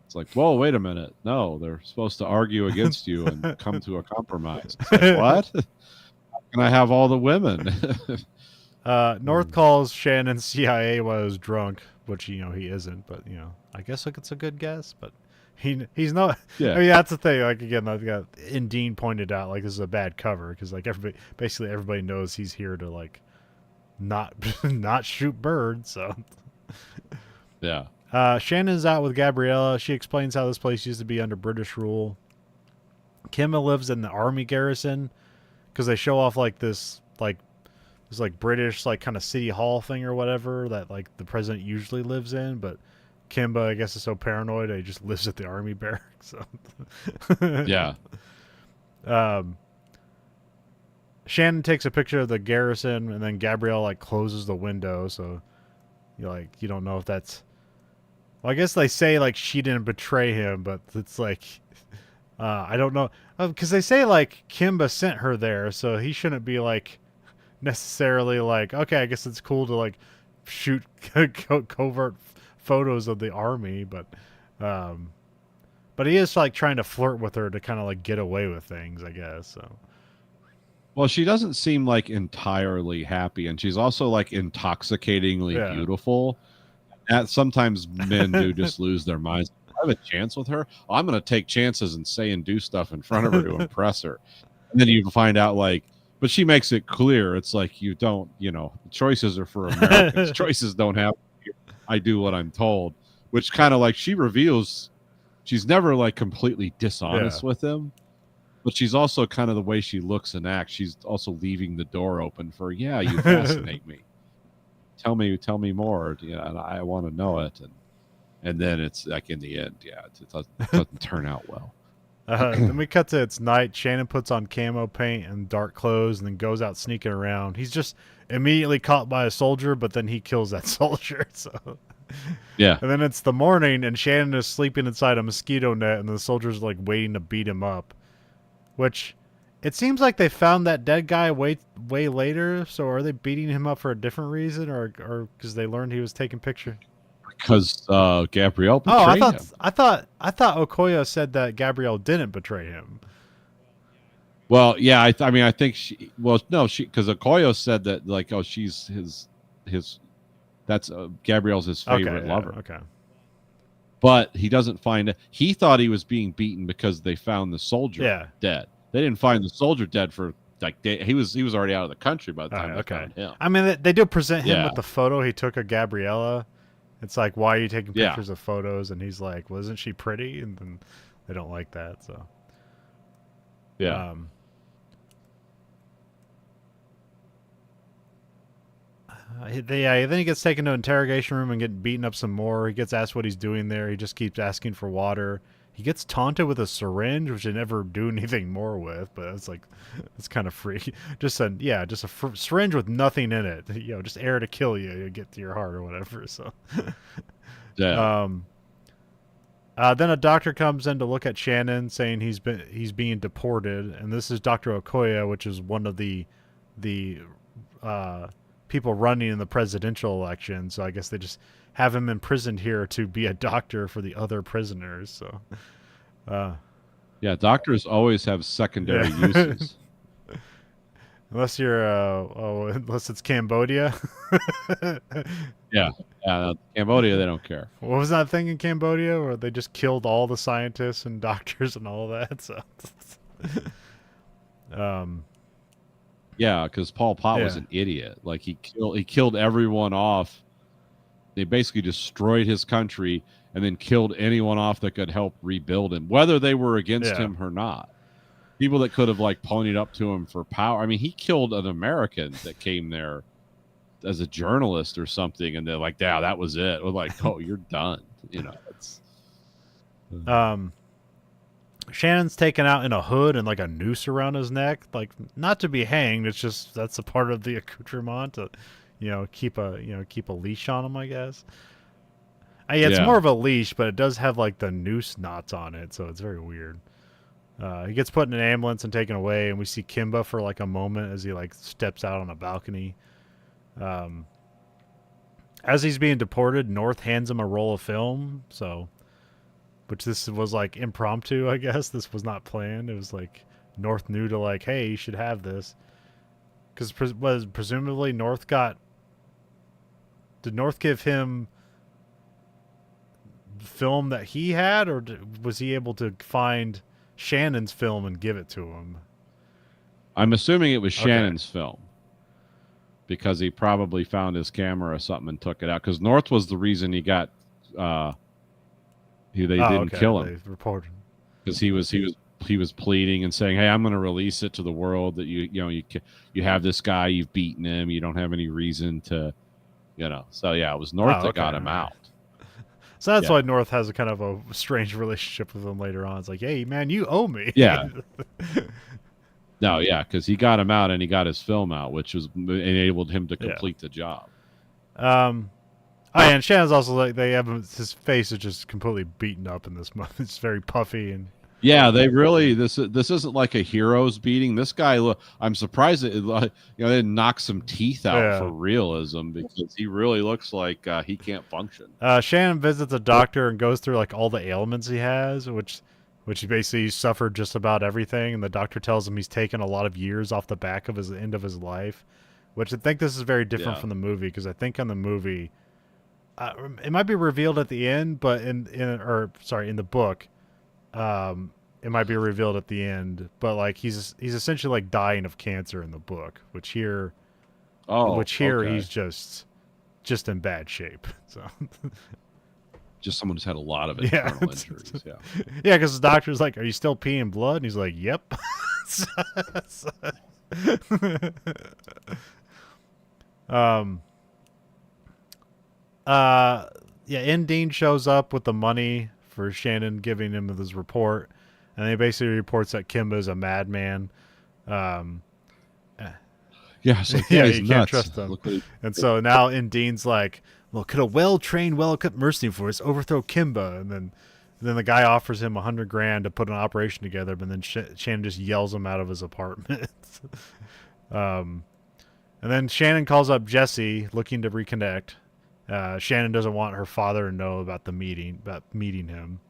It's like, whoa, wait a minute, no, they're supposed to argue against you and come to a compromise. It's like, what? How can I have all the women? North calls Shannon CIA while he was drunk, which he isn't, but I guess it's a good guess, but he's not. Yeah, I mean that's the thing. Like again, Dean pointed out like this is a bad cover because like everybody knows he's here to like not shoot birds. So yeah. Shannon's out with Gabriella. She explains how this place used to be under British rule. Kimba lives in the army garrison because they show off like this British like kind of city hall thing or whatever that like the president usually lives in, but Kimba I guess is so paranoid he just lives at the army barracks. So. Yeah. Shannon takes a picture of the garrison, and then Gabrielle like closes the window, so you don't know if that's. Well, I guess they say like she didn't betray him, but it's like I don't know because they say like Kimba sent her there, so he shouldn't be like. Necessarily like okay, I guess it's cool to like shoot covert photos of the army, but he is like trying to flirt with her to kind of like get away with things, I guess. So, well, she doesn't seem like entirely happy, and she's also like intoxicatingly beautiful. And sometimes men do just lose their minds. I have a chance with her. I'm going to take chances and say and do stuff in front of her to impress her. And then you find out, like, but she makes it clear. It's like, you don't, choices are for Americans. Choices don't have, I do what I'm told, which kind of like she reveals she's never like completely dishonest with him, but she's also kind of the way she looks and acts. She's also leaving the door open for, you fascinate me. Tell me more. And I want to know it. And then it's like in the end, it doesn't turn out well. Then we cut to it's night. Shannon puts on camo paint and dark clothes and then goes out sneaking around. He's just immediately caught by a soldier, but then he kills that soldier. So yeah. And then it's the morning and Shannon is sleeping inside a mosquito net and the soldiers like waiting to beat him up. Which it seems like they found that dead guy way later. So are they beating him up for a different reason or because they learned he was taking pictures? Because Gabrielle betrayed him. I thought Okoye said that Gabrielle didn't betray him. Well, yeah, I think she. Well, no, because Okoye said that like, oh, she's his. That's Gabrielle's his favorite lover. Okay. But he doesn't find it. He thought he was being beaten because they found the soldier dead. They didn't find the soldier dead for like he was already out of the country by the time they found him. I mean, they do present him with the photo he took of Gabriella. It's like, why are you taking pictures of photos? And he's like, well, isn't she pretty? And then they don't like that. So, yeah. Then he gets taken to an interrogation room and get beaten up some more. He gets asked what he's doing there. He just keeps asking for water. He gets taunted with a syringe, which they never do anything more with, but it's like, it's kind of free. Just a syringe with nothing in it. Just air to kill you, get to your heart or whatever. So, yeah. Then a doctor comes in to look at Shannon, saying he's being deported, and this is Dr. Okoye, which is one of the people running in the presidential election. So I guess they just have him imprisoned here to be a doctor for the other prisoners. So, yeah, doctors always have secondary uses. Unless you're, unless it's Cambodia. yeah, Cambodia, they don't care. What was that thing in Cambodia where they just killed all the scientists and doctors and all that? So, yeah, because Pol Pot was an idiot. Like he killed everyone off. They basically destroyed his country and then killed anyone off that could help rebuild him, whether they were against him or not. People that could have like ponied up to him for power. I mean, he killed an American that came there as a journalist or something, and they're like, "Yeah, that was it." We're like, "Oh, you're done." It's. Shannon's taken out in a hood and like a noose around his neck, like not to be hanged. It's just that's a part of the accoutrement to, keep a leash on him, I guess. It's more of a leash, but it does have like the noose knots on it, so it's very weird. He gets put in an ambulance and taken away, and we see Kimba for like a moment as he like steps out on a balcony. As he's being deported, North hands him a roll of film, which this was like impromptu, I guess. This was not planned. It was like North knew to like, hey, you should have this. Because presumably North did North give him film that he had, or was he able to find Shannon's film and give it to him? I'm assuming it was Shannon's film. Because he probably found his camera or something and took it out. Because North was the reason he got... they didn't kill him because he was pleading and saying, "Hey, I'm going to release it to the world that you have this guy, you've beaten him, you don't have any reason to, So yeah, it was North that got him out. So that's why North has a kind of a strange relationship with him later on. It's like, hey, man, you owe me. Yeah. No, yeah, because he got him out and he got his film out, which enabled him to complete the job. And Shannon's also like his face is just completely beaten up in this month. It's very puffy and they really this isn't like a hero's beating. This guy, I'm surprised that they didn't knock some teeth out for realism because he really looks like he can't function. Shannon visits a doctor and goes through like all the ailments he has, which basically suffered just about everything, and the doctor tells him he's taken a lot of years off the back of his end of his life, which I think this is very different from the movie because I think on the movie. it might be revealed at the end, but in the book, it might be revealed at the end. But like he's essentially like dying of cancer in the book, which here okay. he's just in bad shape. So Just someone who's had a lot of yeah, internal injuries. Yeah. yeah, because the doctor's like, "Are you still peeing blood?" And he's like, "Yep." um. Yeah, Dean shows up with the money for Shannon giving him this report, and he basically reports that Kimba is a madman. Um, Yeah, it's like, yeah, he's you nuts. can't trust him. Look what he, And so now Dean's like, well, could a well-trained, well-equipped mercenary force overthrow Kimba? And then the guy offers him $100,000 to put an operation together, but then Shannon just yells him out of his apartment. And then Shannon calls up Jesse looking to reconnect. Shannon doesn't want her father to know about meeting him.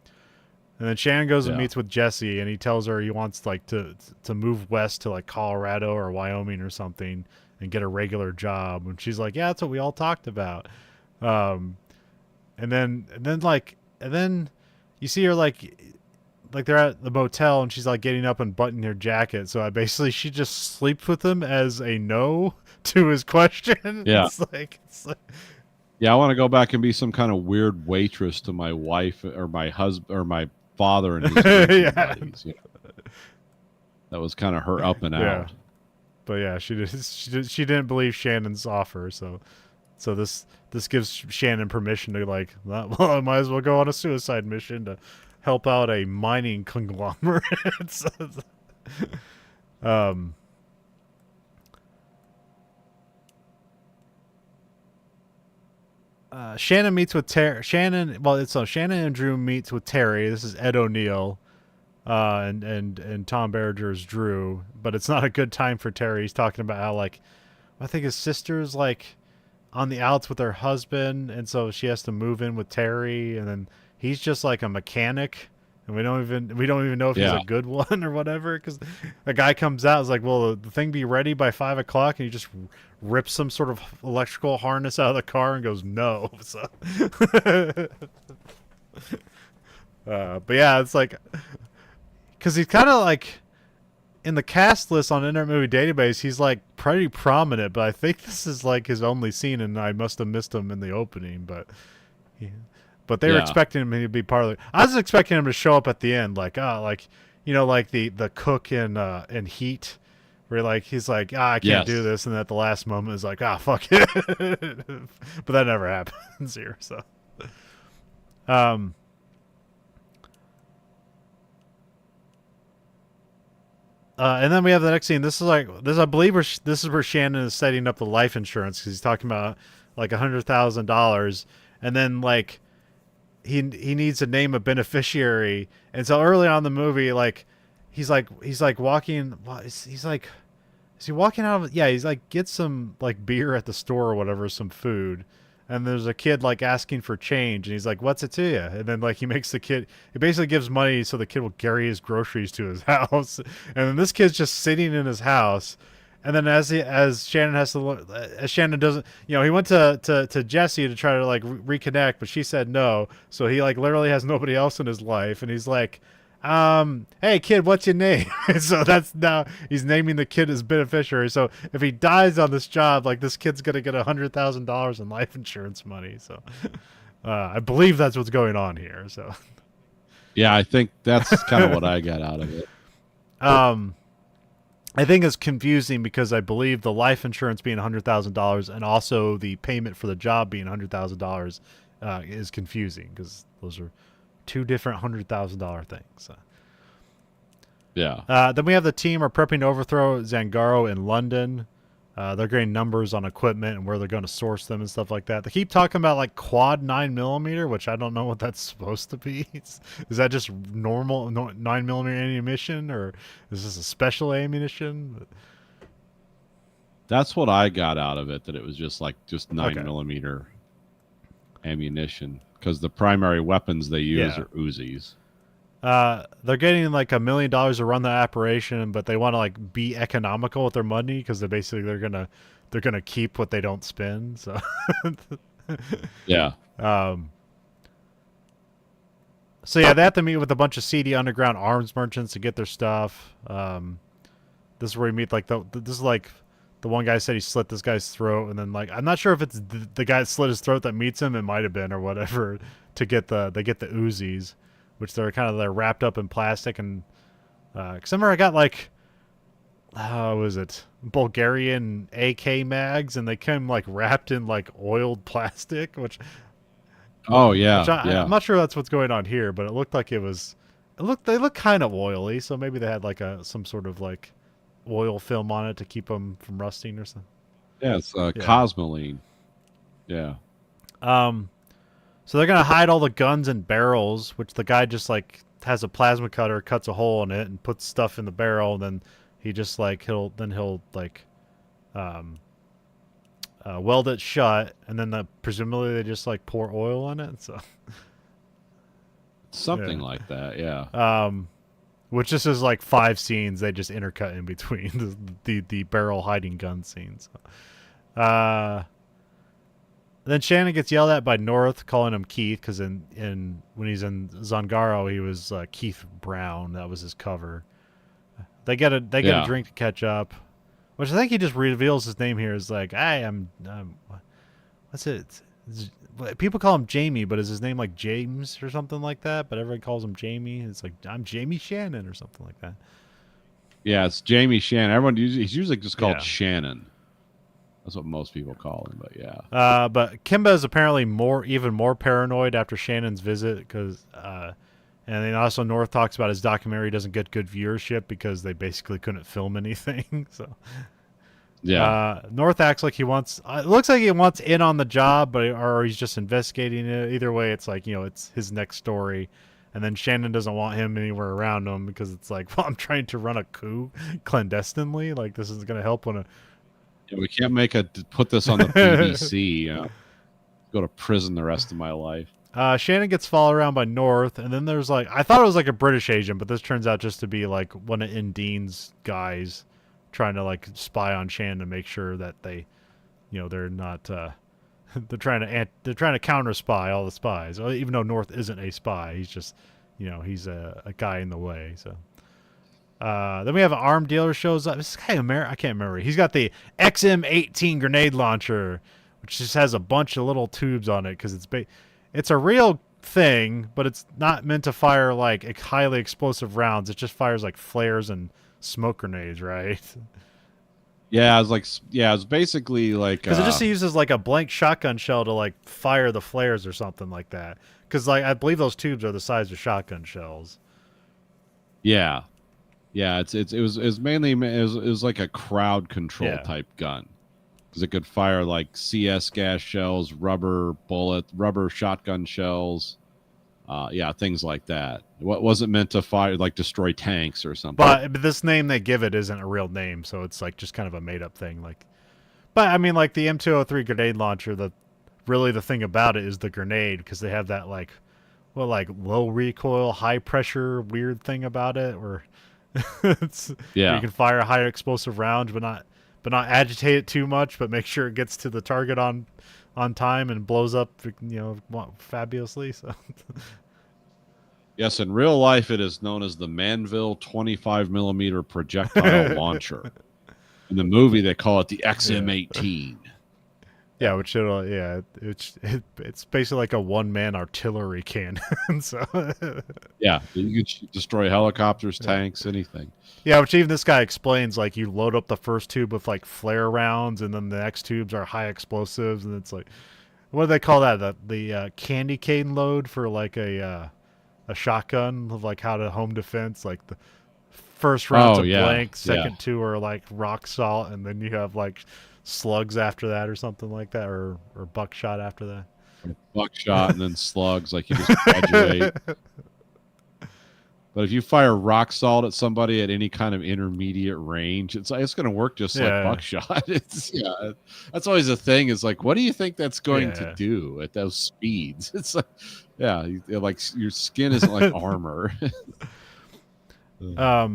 And then Shannon goes and meets with Jesse, and he tells her he wants like to move west to like Colorado or Wyoming or something and get a regular job. And she's like, "Yeah, that's what we all talked about." And then you see her like they're at the motel, and she's like getting up and buttoning her jacket. So she just sleeps with him as a no to his question. Yeah. It's like yeah, I want to go back and be some kind of weird waitress to my wife or my husband or my father and his yeah. buddies. You know? That was kind of her up and out. But yeah, she didn't believe Shannon's offer, so this gives Shannon permission to like, well, I might as well go on a suicide mission to help out a mining conglomerate. Shannon meets with Terry. Shannon and Drew meets with Terry. This is Ed O'Neill, and Tom Berenger is Drew. But it's not a good time for Terry. He's talking about how like, I think his sister's like on the outs with her husband, and so she has to move in with Terry, and then he's just like a mechanic, and we don't even know if he's a good one or whatever, because a guy comes out, is like, well, the thing be ready by 5:00, and he just rips some sort of electrical harness out of the car and goes no. So but yeah, it's like, because he's kind of like in the cast list on Internet Movie Database, he's like pretty prominent, but I think this is like his only scene, and I must have missed him in the opening. But they were expecting him to be part of it. I was expecting him to show up at the end, like like the cook in Heat, where like he's like, I can't do this, and at the last moment is like, fuck it. But that never happens here. So and then we have the next scene. I believe this is where Shannon is setting up the life insurance, because he's talking about like $100,000, and then like he needs to name a beneficiary. And so early on in the movie, like he's walking. He's like, is he walking out of? Yeah, he's like, get some like beer at the store or whatever, some food. And there's a kid like asking for change, and he's like, "What's it to you?" And then like he basically gives money so the kid will carry his groceries to his house. And then this kid's just sitting in his house. And then as Shannon has to look, as Shannon doesn't, he went to Jesse to try to like reconnect, but she said no. So he like literally has nobody else in his life, and he's like, hey kid, what's your name? So that's now he's naming the kid as beneficiary. So if he dies on this job, like this kid's gonna get $100,000 in life insurance money. So I believe that's what's going on here. So yeah, I think that's kind of what I got out of it. I think it's confusing because I believe the life insurance being $100,000 and also the payment for the job being $100,000 is confusing, because those are two different $100,000 things. So. Yeah. Then we have the team are prepping to overthrow Zangaro in London. They're getting numbers on equipment and where they're going to source them and stuff like that. They keep talking about like quad 9mm, which I don't know what that's supposed to be. Is that just normal 9mm ammunition, or is this a special ammunition? That's what I got out of it, that it was just 9mm ammunition, because the primary weapons they use are Uzis. They're getting like $1 million to run the operation, but they want to like be economical with their money, because they're gonna keep what they don't spend. So Yeah. So yeah, they have to meet with a bunch of seedy underground arms merchants to get their stuff. This is where we meet like this is like the one guy said he slit this guy's throat, and then like I'm not sure if it's the guy that slit his throat that meets him. It might have been or whatever to get they get the Uzis, which they're wrapped up in plastic and because I remember I got like how was it Bulgarian AK mags and they came like wrapped in like oiled plastic, which Oh yeah, I'm yeah. not sure that's what's going on here, but it looked like they look kind of oily, so maybe they had like some sort of like oil film on it to keep them from rusting or something. Yeah, it's cosmoline. Yeah. So they're gonna hide all the guns in barrels, which the guy just like has a plasma cutter, cuts a hole in it, and puts stuff in the barrel. And then he just like he'll like um, weld it shut, and then presumably they just like pour oil on it. So something like that, yeah. Which just is like 5 scenes they just intercut in between the barrel hiding gun scenes. Then Shannon gets yelled at by North, calling him Keith, because in when he's in Zangaro, he was Keith Brown. That was his cover. They get a drink to catch up, which I think he just reveals his name here is like, hey, I'm what's it? People call him Jamie, but is his name like James or something like that? But everybody calls him Jamie. It's like I'm Jamie Shannon or something like that. Yeah, it's Jamie Shannon. He's usually just called Shannon. That's what most people call him, but yeah. But Kimba is apparently even more paranoid after Shannon's visit because, and then also North talks about his documentary doesn't get good viewership because they basically couldn't film anything. So, yeah. North acts like he wants. It looks like he wants in on the job, or he's just investigating it. Either way, it's like it's his next story. And then Shannon doesn't want him anywhere around him because it's like, well, I'm trying to run a coup clandestinely. Like this is going to help when we can't put this on the BBC. Go to prison the rest of my life. Shannon gets followed around by North, and then there's like I thought it was like a British agent, but this turns out just to be like one of Indine's guys trying to like spy on Shannon to make sure that they, they're not they're trying to counter spy all the spies. Even though North isn't a spy, he's just he's a guy in the way. So. Then we have an arm dealer shows up. This guy, I can't remember. He's got the XM18 grenade launcher, which just has a bunch of little tubes on it because it's a real thing, but it's not meant to fire like highly explosive rounds. It just fires like flares and smoke grenades, right? Yeah, it's basically like because it just uses like a blank shotgun shell to like fire the flares or something like that. Because like I believe those tubes are the size of shotgun shells. Yeah. Yeah, it was mainly it was like a crowd control type gun because it could fire like CS gas shells, rubber shotgun shells, things like that. What wasn't meant to fire like destroy tanks or something. But this name they give it isn't a real name, so it's like just kind of a made up thing. Like, but I mean, like the M203 grenade launcher, the thing about it is the grenade because they have that like low recoil, high pressure weird thing about it where. You can fire high explosive rounds, but not agitate it too much, but make sure it gets to the target on time and blows up, fabulously. So, yes, in real life, it is known as the Manville 25mm projectile launcher. In the movie, they call it the XM18. Yeah, it's basically like a one-man artillery cannon. So yeah, you could destroy helicopters, tanks, anything. Yeah, which even this guy explains, like you load up the first tube with like flare rounds, and then the next tubes are high explosives, and it's like, what do they call that? The candy cane load for like a shotgun of like how to home defense. Like the first round's blank, second two are like rock salt, and then you have like slugs after that or something like that, or buckshot after that. Buckshot and then slugs, like you just graduate. But if you fire rock salt at somebody at any kind of intermediate range, it's going to work just like buckshot. That's always the thing. Is like, what do you think that's going to do at those speeds? It's like, like your skin isn't like armor. I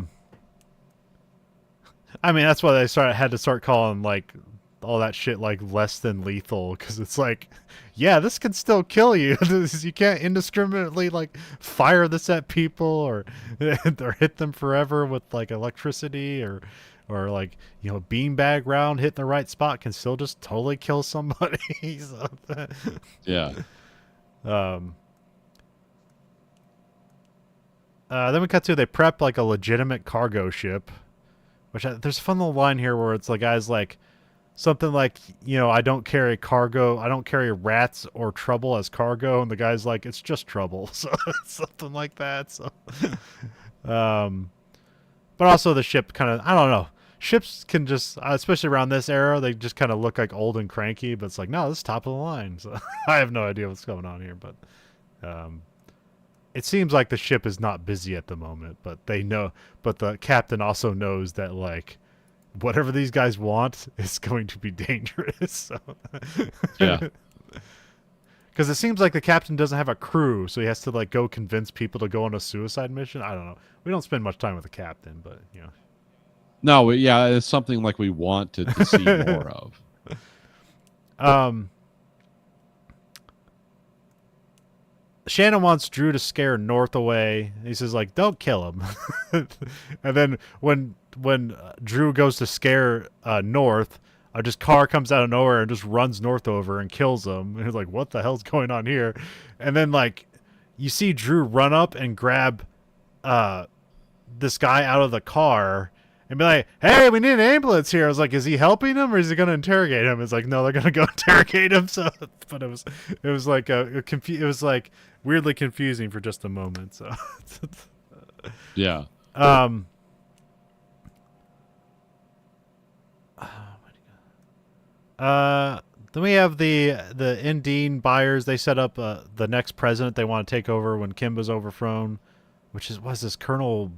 mean, that's why they had to start calling like all that shit like less than lethal, because it's like yeah, this can still kill you. You can't indiscriminately like fire this at people or hit them forever with like electricity or like a beanbag round hitting the right spot can still just totally kill somebody. So, Yeah. um. Then we cut to they prep like a legitimate cargo ship, which there's a fun little line here where it's the guy's like something like, I don't carry cargo, I don't carry rats or trouble as cargo, and the guy's like, it's just trouble, so something like that. So, but also the ship kind of, I don't know. Ships can just, especially around this era, they just kind of look like old and cranky. But it's like, no, this is top of the line. So I have no idea what's going on here, but it seems like the ship is not busy at the moment. But they know, but the captain also knows that like whatever these guys want is going to be dangerous. So. Yeah. Because it seems like the captain doesn't have a crew, so he has to like go convince people to go on a suicide mission. I don't know. We don't spend much time with the captain, but No, yeah, it's something like we want to see more of. Shannon wants Drew to scare North away. He says like, "Don't kill him." And then when Drew goes to scare North, just car comes out of nowhere and just runs North over and kills him. And he's like, "What the hell's going on here?" And then like you see Drew run up and grab this guy out of the car and be like, "Hey, we need an ambulance here." I was like, "Is he helping him or is he going to interrogate him?" It's like, "No, they're going to go interrogate him." So, but it was like it was like weirdly confusing for just a moment. So, yeah. Then we have the Indine buyers. They set up the next president they want to take over when Kimba's overthrown, which is was this Colonel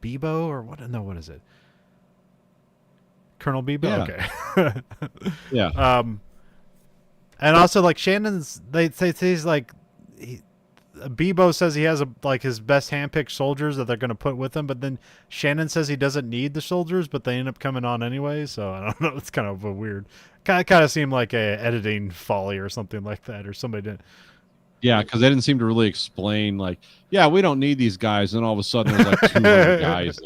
Bebo or what? No, what is it? Colonel Bebo. Yeah. Okay. Yeah. And also like Shannon's, they say he's like, Bebo says he has his best handpicked soldiers that they're going to put with him, but then Shannon says he doesn't need the soldiers, but they end up coming on anyway. So I don't know. It's kind of a weird, kind of seemed like a editing folly or something like that, or somebody didn't. Yeah, because they didn't seem to really explain like, yeah, we don't need these guys, and all of a sudden there's like 200 guys.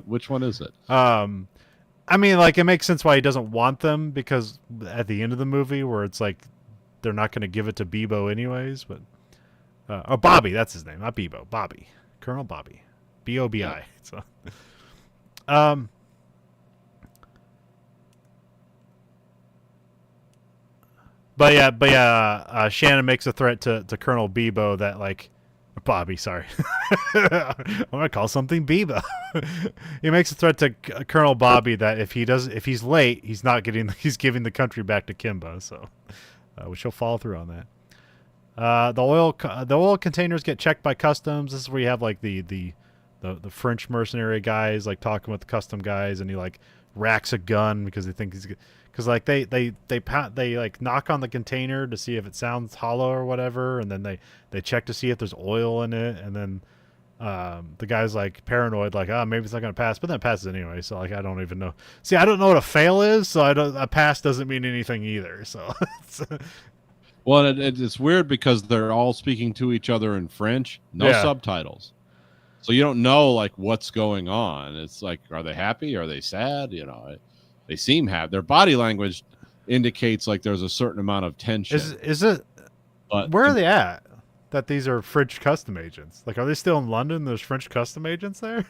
Which one is it? I mean, like it makes sense why he doesn't want them because at the end of the movie where it's like they're not going to give it to Bebo anyways, but. Oh, Bobby, that's his name, not Bebo. Bobby, Colonel Bobby, Bobi. Yeah. So, but yeah, Shannon makes a threat to Colonel Bebo that like, Bobby, sorry, I'm gonna call something Bebo. He makes a threat to Colonel Bobby that if he's late, he's giving the country back to Kimba. So, which he'll follow through on that. The oil containers get checked by customs. This is where you have like the French mercenary guys like talking with the custom guys, and he like racks a gun because they think because like they like knock on the container to see if it sounds hollow or whatever, and then they check to see if there's oil in it, and then the guy's like paranoid, like maybe it's not gonna pass, but then it passes anyway. So like I don't even know. See, I don't know what a fail is, so a pass doesn't mean anything either. So. Well, it's weird because they're all speaking to each other in French, no subtitles. So you don't know like what's going on. It's like, are they happy? Are they sad? They seem happy. Their body language indicates like there's a certain amount of tension. Is it? But where are they at? That these are French custom agents. Like, are they still in London? There's French custom agents there.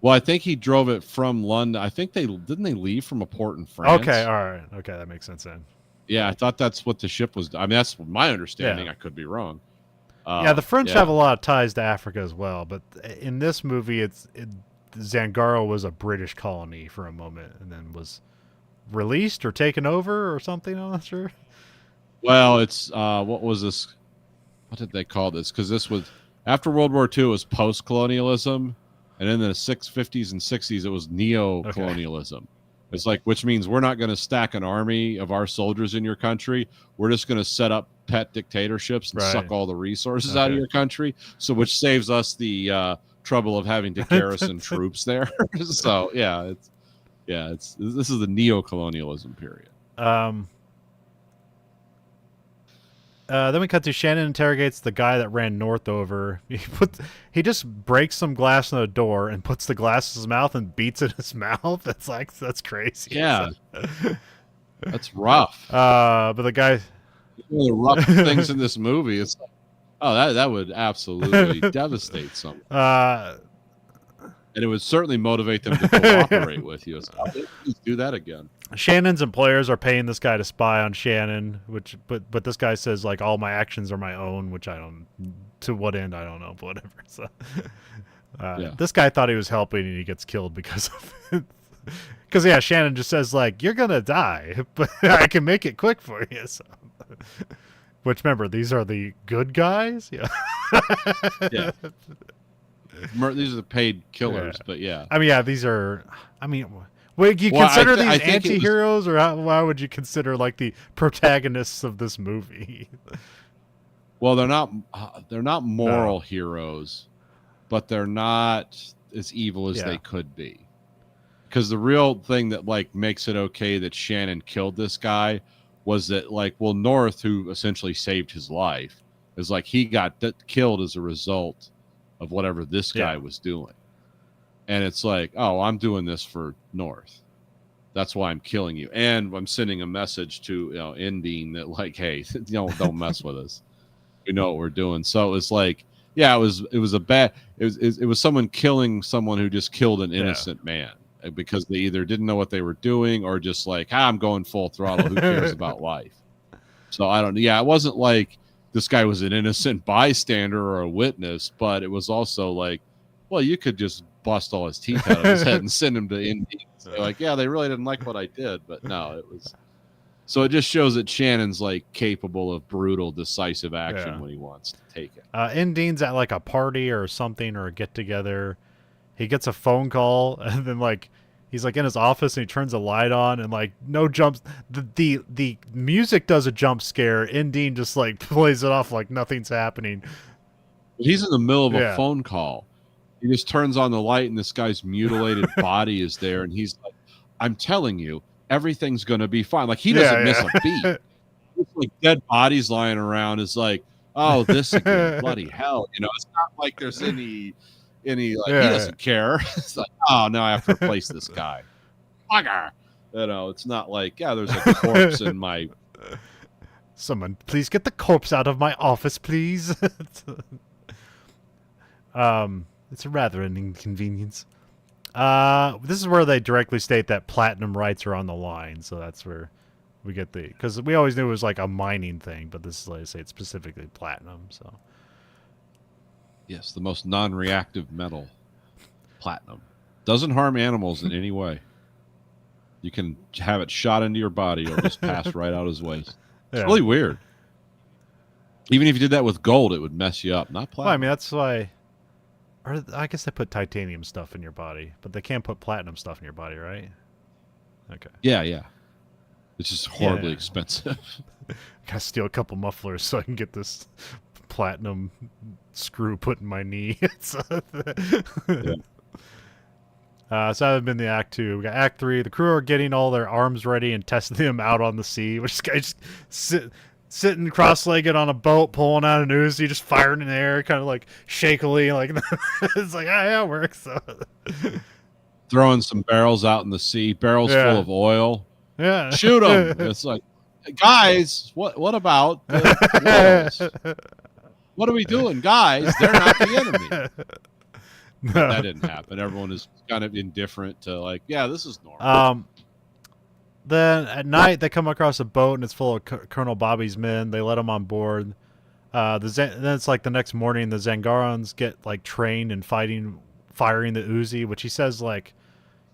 Well, I think he drove it from London. I think they leave from a port in France. Okay, all right, okay, that makes sense then. Yeah, I thought that's what the ship was. I mean, that's my understanding. Yeah. I could be wrong. The French have a lot of ties to Africa as well, but in this movie, Zangaro was a British colony for a moment, and then was released or taken over or something. I'm not sure. Well, it's what was this? What did they call this? Because this was after World War II. It was post-colonialism, and in the 50s and 60s, it was neo-colonialism. Okay. It's like, which means we're not going to stack an army of our soldiers in your country. We're just going to set up pet dictatorships and suck all the resources out of your country. So, which saves us the trouble of having to garrison troops there. So, this is the neo-colonialism period. Then we cut to Shannon interrogates the guy that ran north over. He just breaks some glass in a door and puts the glass in his mouth and beats it in his mouth. That's crazy. Yeah, that's rough. But the guy, one of the rough things in this movie is, oh, that would absolutely devastate someone. And it would certainly motivate them to cooperate with you. So, please do that again. Shannon's employers are paying this guy to spy on Shannon, but this guy says like all my actions are my own, which I don't. To what end I don't know, but whatever. So, this guy thought he was helping, and he gets killed because of it. Because yeah, Shannon just says like you're gonna die, but I can make it quick for you. So. Which remember, these are the good guys. Yeah. Yeah. These are the paid killers, but yeah. I mean, yeah, these are. I mean, would you consider these anti-heroes, or why would you consider like the protagonists of this movie? Well, they're not moral heroes, but they're not as evil as they could be. Because the real thing that like makes it okay that Shannon killed this guy was that like, well, North, who essentially saved his life, is like he got killed as a result of whatever this guy was doing. And it's like, oh, I'm doing this for North. That's why I'm killing you. And I'm sending a message to Endine that like, hey, don't mess with us. We know what we're doing. So it was like, yeah, it was someone killing someone who just killed an innocent man because they either didn't know what they were doing or just like, I'm going full throttle. Who cares about life? So I don't. Yeah, it wasn't like this guy was an innocent bystander or a witness, but it was also like, well, you could just bust all his teeth out of his head and send him to Indy. So like, yeah, they really didn't like what I did, but no, it was. So it just shows that Shannon's like capable of brutal, decisive action when he wants to take it. Indine's at like a party or something or a get together. He gets a phone call and then like he's like in his office and he turns the light on and like no jumps. The music does a jump scare. Indine just like plays it off like nothing's happening. He's in the middle of a phone call. He just turns on the light and this guy's mutilated body is there and he's like, I'm telling you, everything's gonna be fine. Like he doesn't miss a beat. It's like dead bodies lying around is like, oh, this again, bloody hell. It's not like there's any like he doesn't care. It's like, oh, now I have to replace this guy. It's not like, there's a corpse in my. Someone, please get the corpse out of my office, please. It's rather an inconvenience. This is where they directly state that platinum rights are on the line, so that's where we get because we always knew it was like a mining thing, but this is like I say it's specifically platinum. So yes, the most non-reactive metal, platinum, doesn't harm animals in any way. You can have it shot into your body or just pass right out his waist. It's really weird. Even if you did that with gold, it would mess you up. Not platinum. Well, I mean that's why. Or I guess they put titanium stuff in your body, but they can't put platinum stuff in your body, right? Okay. Yeah. It's just horribly expensive. Gotta steal a couple mufflers so I can get this platinum screw put in my knee. So that would been the Act 2. We got Act 3. The crew are getting all their arms ready and testing them out on the sea, which guy just sitting cross-legged on a boat, pulling out an Uzi, just firing in the air, kind of like shakily, like it's like, yeah, it works. So. Throwing some barrels out in the sea, barrels full of oil. Yeah, shoot them. It's like, guys, what about the whales? What are we doing, guys? They're not the enemy. No. That didn't happen. Everyone is kind of indifferent to like, yeah, this is normal. Then at night they come across a boat and it's full of Colonel Bobby's men. They let them on board. Then it's like the next morning the Zangarans get like trained in firing the Uzi, which he says like,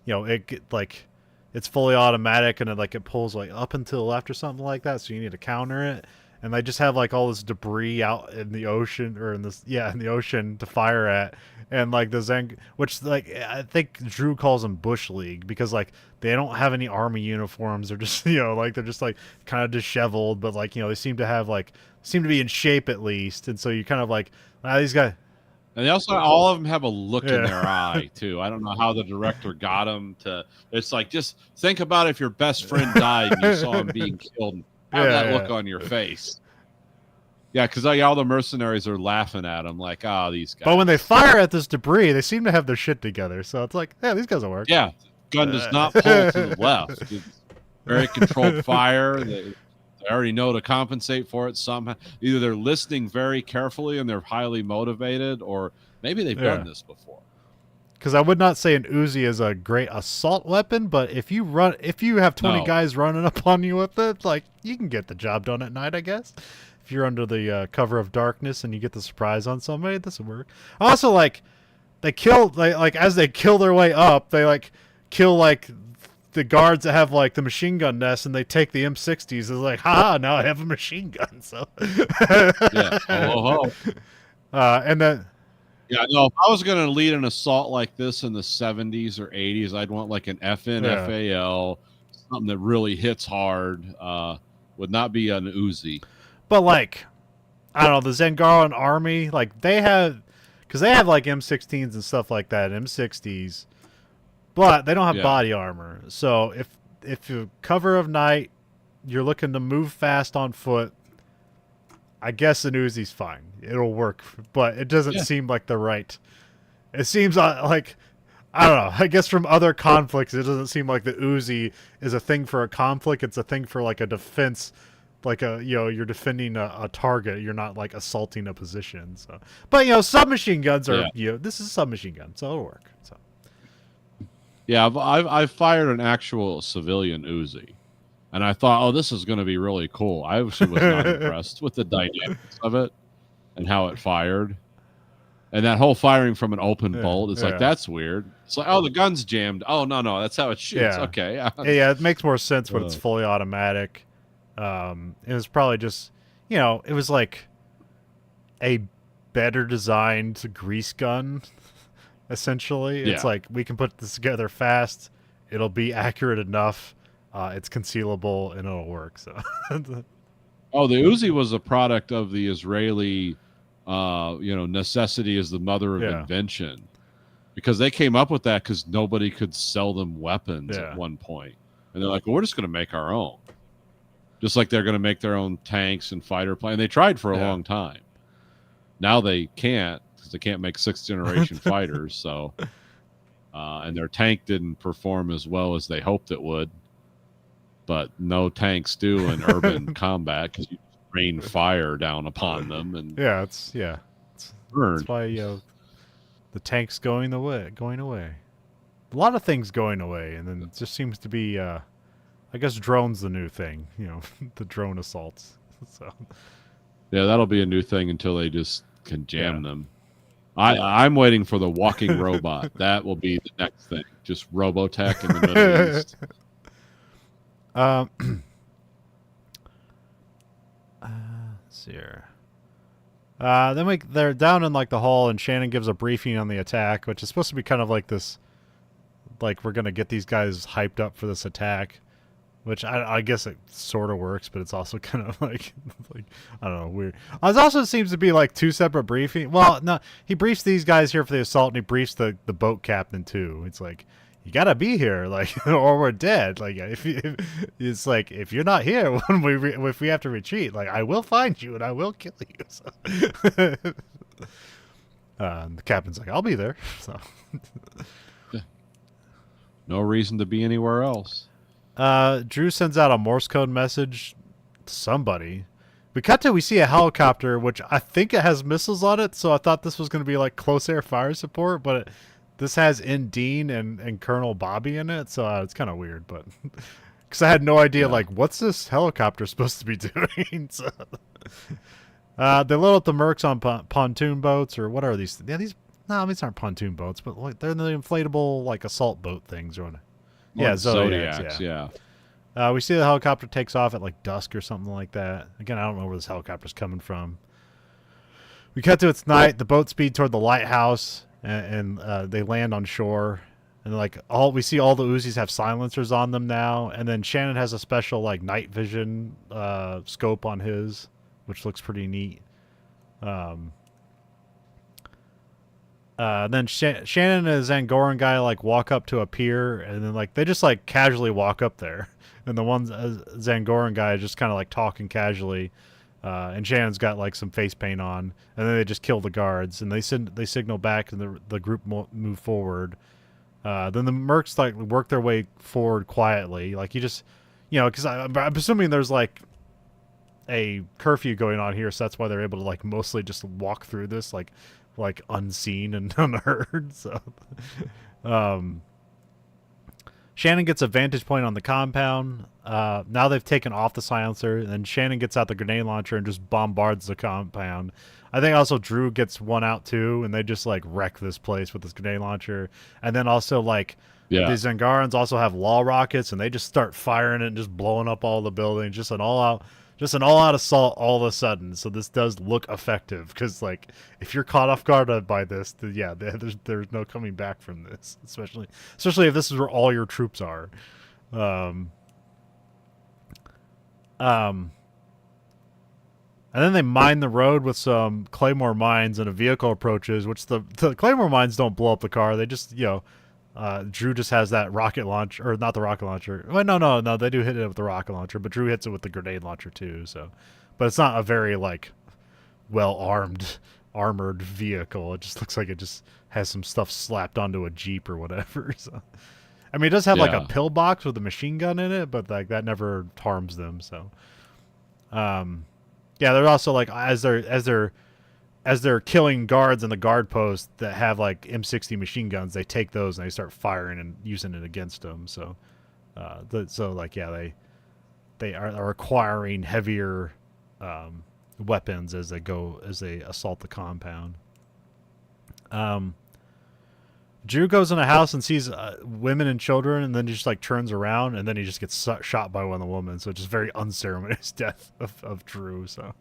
it's fully automatic and it pulls like up and to the left or something like that. So you need to counter it. And they just have like all this debris out in the ocean in the ocean to fire at. And like which like I think Drew calls them Bush League because like they don't have any army uniforms. They're just they're just like kind of disheveled, but like they seem to be in shape at least. And so you kind of like these guys. And they also all of them have a look in their eye too. I don't know how the director got them to. It's like just think about if your best friend died and you saw him being killed. And have that look on your face. Yeah, because all the mercenaries are laughing at him like, these guys. But when they fire at this debris, they seem to have their shit together. So it's like, yeah, these guys will work. Yeah, gun does not pull to the left. It's very controlled fire. They already know to compensate for it somehow. Either they're listening very carefully and they're highly motivated, or maybe they've done this before. Because I would not say an Uzi is a great assault weapon, but if you have 20 guys running up on you with it, like, you can get the job done at night, I guess. If you're under the cover of darkness and you get the surprise on somebody, this will work. Also, like, they kill, like as they kill their way up, they like kill like the guards that have like the machine gun nest, and they take the M60s. It's like, ha! Now I have a machine gun. So yeah, and then. Yeah, no, if I was going to lead an assault like this in the 70s or 80s, I'd want like an FAL, something that really hits hard. Would not be an Uzi. But like, I don't know, the Zangaran army, like they have like M16s and stuff like that, M60s, but they don't have body armor. So if you cover of night, you're looking to move fast on foot, I guess an Uzi's fine. It'll work, but it doesn't seem like the right. It seems like, I don't know. I guess from other conflicts, it doesn't seem like the Uzi is a thing for a conflict. It's a thing for like a defense, like you're defending a target. You're not like assaulting a position. So, but submachine guns are this is a submachine gun, so it'll work. So, yeah, I've fired an actual civilian Uzi. And I thought, oh, this is going to be really cool. I actually was not impressed with the dynamics of it and how it fired. And that whole firing from an open bolt, it's like, that's weird. It's like, oh, the gun's jammed. Oh, no, that's how it shoots. Yeah. Okay. Yeah, it makes more sense when it's fully automatic. It was probably just, it was like a better designed grease gun, essentially. It's like, we can put this together fast. It'll be accurate enough. It's concealable and it'll work. So, the Uzi was a product of the Israeli, necessity is the mother of invention, because they came up with that because nobody could sell them weapons at one point, and they're like, well, we're just going to make our own, just like they're going to make their own tanks and fighter planes. And they tried for a long time. Now they can't because they can't make 6th generation fighters. So, and their tank didn't perform as well as they hoped it would. But no tanks do in urban combat because you rain fire down upon them, and it's burn. That's why the tank's going away. A lot of things going away, and then it just seems to be, I guess, drones the new thing. The drone assaults. So yeah, that'll be a new thing until they just can jam them. I'm waiting for the walking robot. That will be the next thing. Just Robotech in the Middle East. Let's see here. Then they're down in like the hall, and Shannon gives a briefing on the attack, which is supposed to be kind of like this, like we're gonna get these guys hyped up for this attack, which I guess it sort of works, but it's also kind of like I don't know, weird. It also seems to be like two separate briefing. Well, no, he briefs these guys here for the assault, and he briefs the boat captain too. It's like, you gotta be here, like, or we're dead. Like, it's like, if you're not here when if we have to retreat, like, I will find you and I will kill you. So. The captain's like, I'll be there. So, no reason to be anywhere else. Drew sends out a Morse code message to somebody. We see a helicopter, which I think it has missiles on it. So I thought this was going to be like close air fire support, but this has Dean and Colonel Bobby in it, so it's kind of weird, but because I had no idea, like, what's this helicopter supposed to be doing? So, they load up the mercs on pontoon boats, or what are these? Yeah, these aren't pontoon boats, but like they're the inflatable like assault boat things, or Zodiacs. We see the helicopter takes off at like dusk or something like that. Again, I don't know where this helicopter's coming from. We cut to its night. The boat speed toward the lighthouse. And they land on shore, and like we see all the Uzis have silencers on them now, and then Shannon has a special like night vision scope on his, which looks pretty neat. Then Shannon and the Zangoran guy like walk up to a pier, and then like they just like casually walk up there, and the one Zangoran guy is just kind of like talking casually. And Shannon's got like some face paint on, and then they just kill the guards, and they signal back, and the group move forward. Then the mercs like work their way forward quietly, like you just, because I'm assuming there's like a curfew going on here, so that's why they're able to like mostly just walk through this like unseen and unheard. So, um, Shannon gets a vantage point on the compound. Now they've taken off the silencer, and then Shannon gets out the grenade launcher and just bombards the compound. I think also Drew gets one out too, and they just like wreck this place with this grenade launcher. And then also like the Zangarans also have law rockets, and they just start firing it and just blowing up all the buildings. Just an all out assault all of a sudden. So this does look effective, because like if you're caught off guard by this, then, yeah, there's no coming back from this. Especially if this is where all your troops are. And then they mine the road with some claymore mines, and a vehicle approaches, which the claymore mines don't blow up the car. They just, Drew just has that rocket launch, or not the rocket launcher. Well, no, they do hit it with the rocket launcher, but Drew hits it with the grenade launcher too. So, but it's not a very like armored vehicle. It just looks like it just has some stuff slapped onto a Jeep or whatever. So, I mean, it does have like a pillbox with a machine gun in it, but like that never harms them. So, yeah, they're also like as they're killing guards in the guard post that have like M60 machine guns, they take those and they start firing and using it against them. So, they are acquiring heavier weapons as they assault the compound. Drew goes in a house and sees women and children, and then just like turns around, and then he just gets shot by one of the women. So just very unceremonious death of Drew. So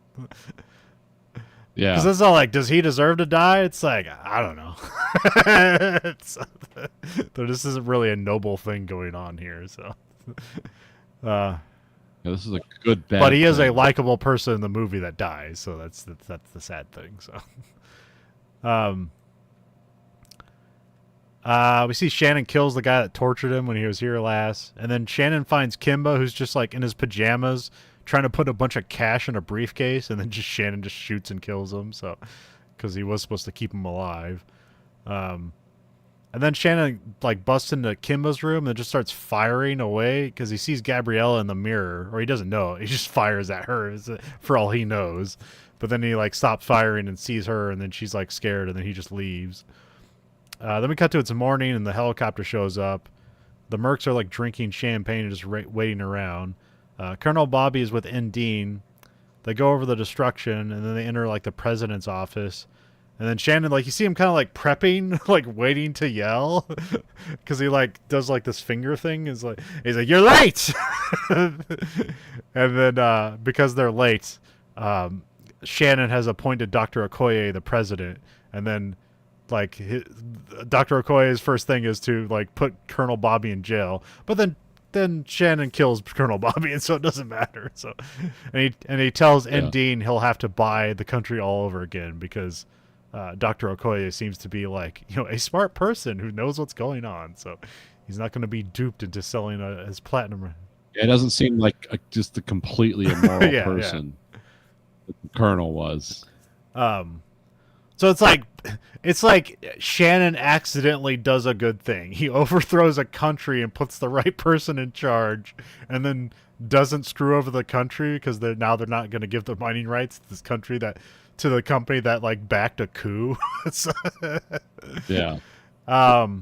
yeah, because it's not like, does he deserve to die? It's like, I don't know. This isn't really a noble thing going on here. So this is a good bad but he is thing. a likable person in the movie that dies. So that's the sad thing. So we see Shannon kills the guy that tortured him when he was here last. And then Shannon finds Kimba, who's just like in his pajamas trying to put a bunch of cash in a briefcase. And then Shannon just shoots and kills him. So, because he was supposed to keep him alive. And then Shannon like busts into Kimba's room and just starts firing away because he sees Gabriella in the mirror. Or he doesn't know. He just fires at her for all he knows. But then he like stops firing and sees her. And then she's like scared. And then he just leaves. Then we cut to it's morning, and the helicopter shows up. The mercs are like drinking champagne and just waiting around. Colonel Bobby is with N. Dean. They go over the destruction, and then they enter like the president's office. And then Shannon, like, you see him kind of like prepping, like waiting to yell, because he like does like this finger thing. He's like, "You're late," and then because they're late, Shannon has appointed Dr. Okoye the president, and then like Dr. Okoye's first thing is to like put Colonel Bobby in jail, but then Shannon kills Colonel Bobby, and so it doesn't matter. So, and he tells N. Dean he'll have to buy the country all over again because Dr. Okoye seems to be like a smart person who knows what's going on. So he's not going to be duped into selling his platinum. It doesn't seem like just a completely immoral person. The Colonel was. So it's like Shannon accidentally does a good thing. He overthrows a country and puts the right person in charge, and then doesn't screw over the country because they're not going to give the mining rights to this country to the company that like backed a coup. Yeah. So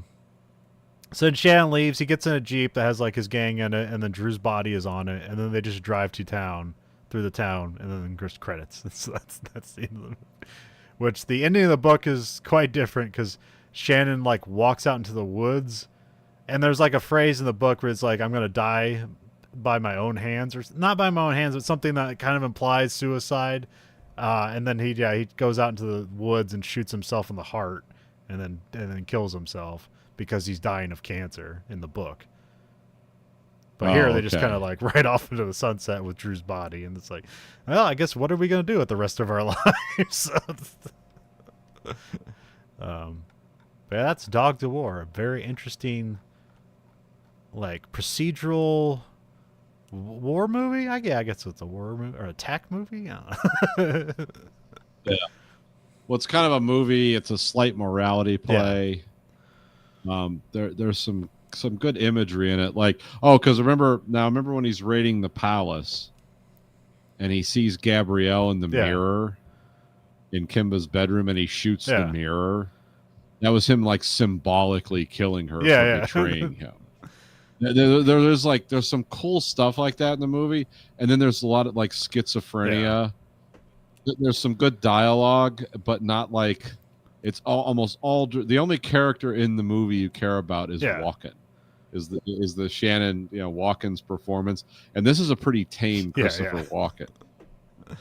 then Shannon leaves. He gets in a Jeep that has like his gang in it, and then Drew's body is on it, and then they just drive through the town, and then just credits. So that's the end of the movie. Which the ending of the book is quite different because Shannon like walks out into the woods, and there's like a phrase in the book where it's like, "I'm gonna die by my own hands," or not by my own hands, but something that kind of implies suicide. And then he goes out into the woods and shoots himself in the heart, and then kills himself because he's dying of cancer in the book. But here they just kind of like right off into the sunset with Drew's body, and it's like, well, I guess what are we gonna do with the rest of our lives? But that's Dog to War, a very interesting, like procedural war movie. I guess it's a war movie or attack movie. Yeah. Well, it's kind of a movie. It's a slight morality play. Yeah. There's some good imagery in it. Like, because remember when he's raiding the palace, and he sees Gabrielle in the mirror in Kimba's bedroom, and he shoots the mirror. That was him like symbolically killing her for betraying him. There's some cool stuff like that in the movie, and then there's a lot of like schizophrenia. There's some good dialogue, but not like it's almost all. The only character in the movie you care about is Walken, is the Shannon Walken's performance, and this is a pretty tame Christopher Walken.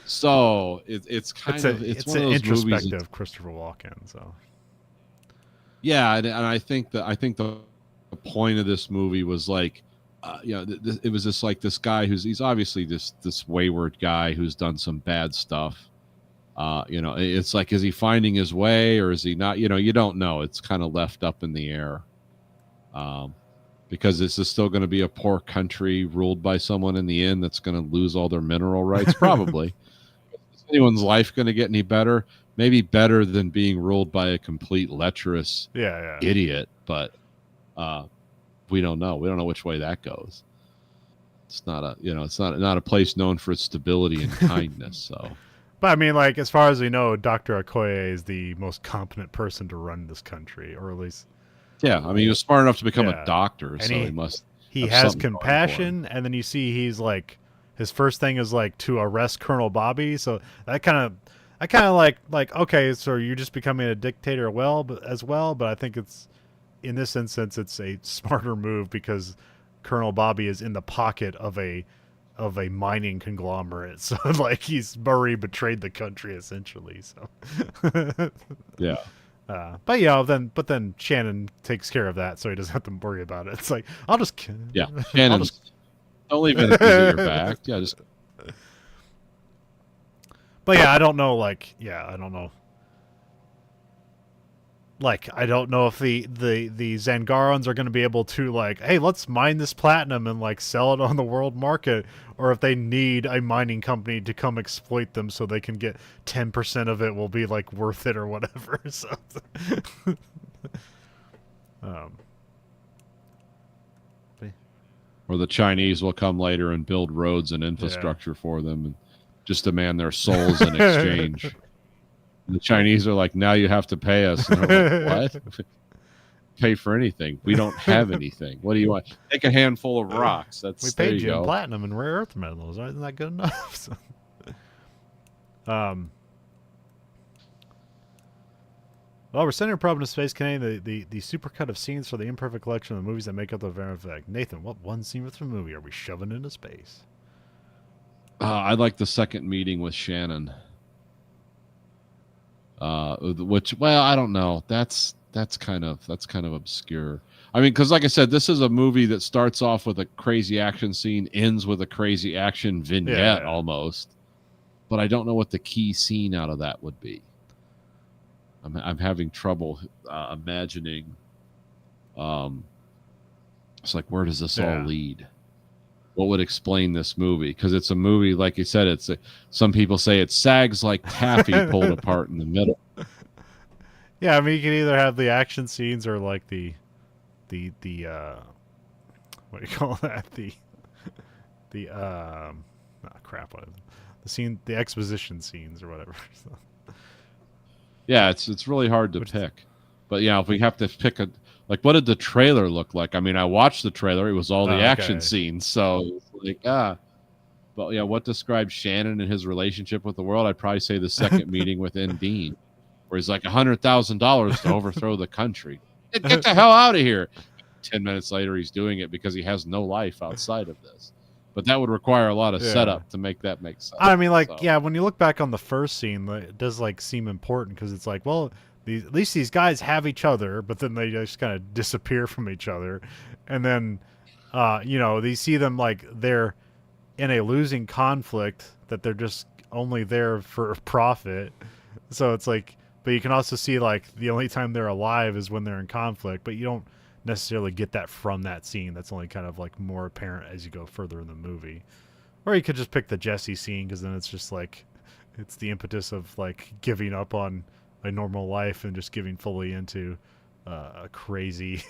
So it's one of those introspective movies, Christopher Walken. So yeah, and I think the point of this movie was like, it was just like this guy he's obviously this wayward guy who's done some bad stuff. It's like, is he finding his way or is he not? You don't know. It's kind of left up in the air. Because this is still going to be a poor country ruled by someone in the end that's going to lose all their mineral rights, probably. Is anyone's life going to get any better? Maybe better than being ruled by a complete lecherous idiot, but we don't know. We don't know which way that goes. It's not a place known for its stability and kindness. So, but I mean, like, as far as we know, Dr. Okoye is the most competent person to run this country, or at least. Yeah, I mean, he was smart enough to become a doctor, and so he has compassion, and then you see he's like, his first thing is like to arrest Colonel Bobby, so I kind of like okay, so you're just becoming a dictator but I think it's, in this instance, it's a smarter move because Colonel Bobby is in the pocket of a mining conglomerate, so like he's already betrayed the country essentially. So yeah. But then Shannon takes care of that, so he doesn't have to worry about it. It's like, Shannon, don't leave anything at your back. Yeah, just. But yeah, I don't know. I don't know. Like, I don't know if the Zangarans are going to be able to, like, hey, let's mine this platinum and like sell it on the world market, or if they need a mining company to come exploit them so they can get 10% of it will be like worth it or whatever. So, or the Chinese will come later and build roads and infrastructure for them and just demand their souls in exchange. The Chinese are like, now you have to pay us. And like, what? Pay for anything? We don't have anything. What do you want? Take a handful of rocks. We paid you in platinum and rare earth metals. Isn't that good enough? So, well, we're sending a probe into space, containing the supercut of scenes for the imperfect collection of the movies that make up the Verhoeven Effect. Nathan, what one scene from the movie are we shoving into space? I like the second meeting with Shannon. Which, well, I don't know. That's kind of obscure. I mean, because like I said, this is a movie that starts off with a crazy action scene, ends with a crazy action vignette almost. But I don't know what the key scene out of that would be. I'm having trouble imagining. It's like, where does this all lead? What would explain this movie? Because it's a movie, like you said, some people say it sags like taffy pulled apart in the middle. Yeah, I mean, you can either have the action scenes or like the what do you call that? The exposition scenes or whatever. So. Yeah, it's really hard to pick. But yeah, if we have to pick like, what did the trailer look like? I mean, I watched the trailer. It was all the action scenes. So, like, But yeah, what describes Shannon and his relationship with the world? I'd probably say the second meeting with Dean, where he's like $100,000 to overthrow the country. Get the hell out of here. 10 minutes later, he's doing it because he has no life outside of this. But that would require a lot of setup to make that make sense. I mean, like, when you look back on the first scene, it does, like, seem important because it's like, well, at least these guys have each other, but then they just kind of disappear from each other. And then, they see them like they're in a losing conflict, that they're just only there for profit. So it's like, but you can also see like the only time they're alive is when they're in conflict, but you don't necessarily get that from that scene. That's only kind of like more apparent as you go further in the movie. Or you could just pick the Jesse scene, because then it's just like it's the impetus of like giving up on a normal life and just giving fully into a crazy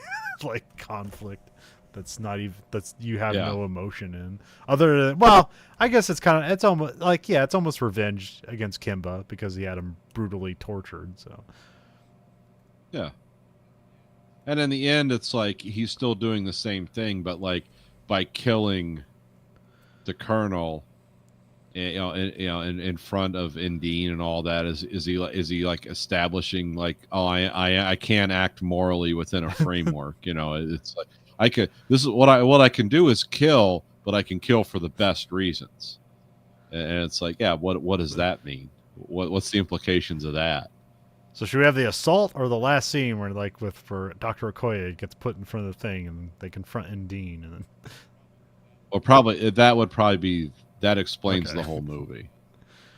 like conflict that's not even that's you have no emotion in, other than, well, I guess it's kind of, it's almost like, yeah, it's almost revenge against Kimba because he had him brutally tortured. So yeah. And in the end, it's like he's still doing the same thing, but like by killing the colonel, in front of Indine and all that, is he like establishing like, oh, I can't act morally within a framework. It's like this is what I can do is kill, but I can kill for the best reasons. And it's like, yeah, what does that mean? What's the implications of that? So should we have the assault or the last scene where, like, for Dr. Okoye gets put in front of the thing and they confront Indine, and then... Well, probably that explains the whole movie.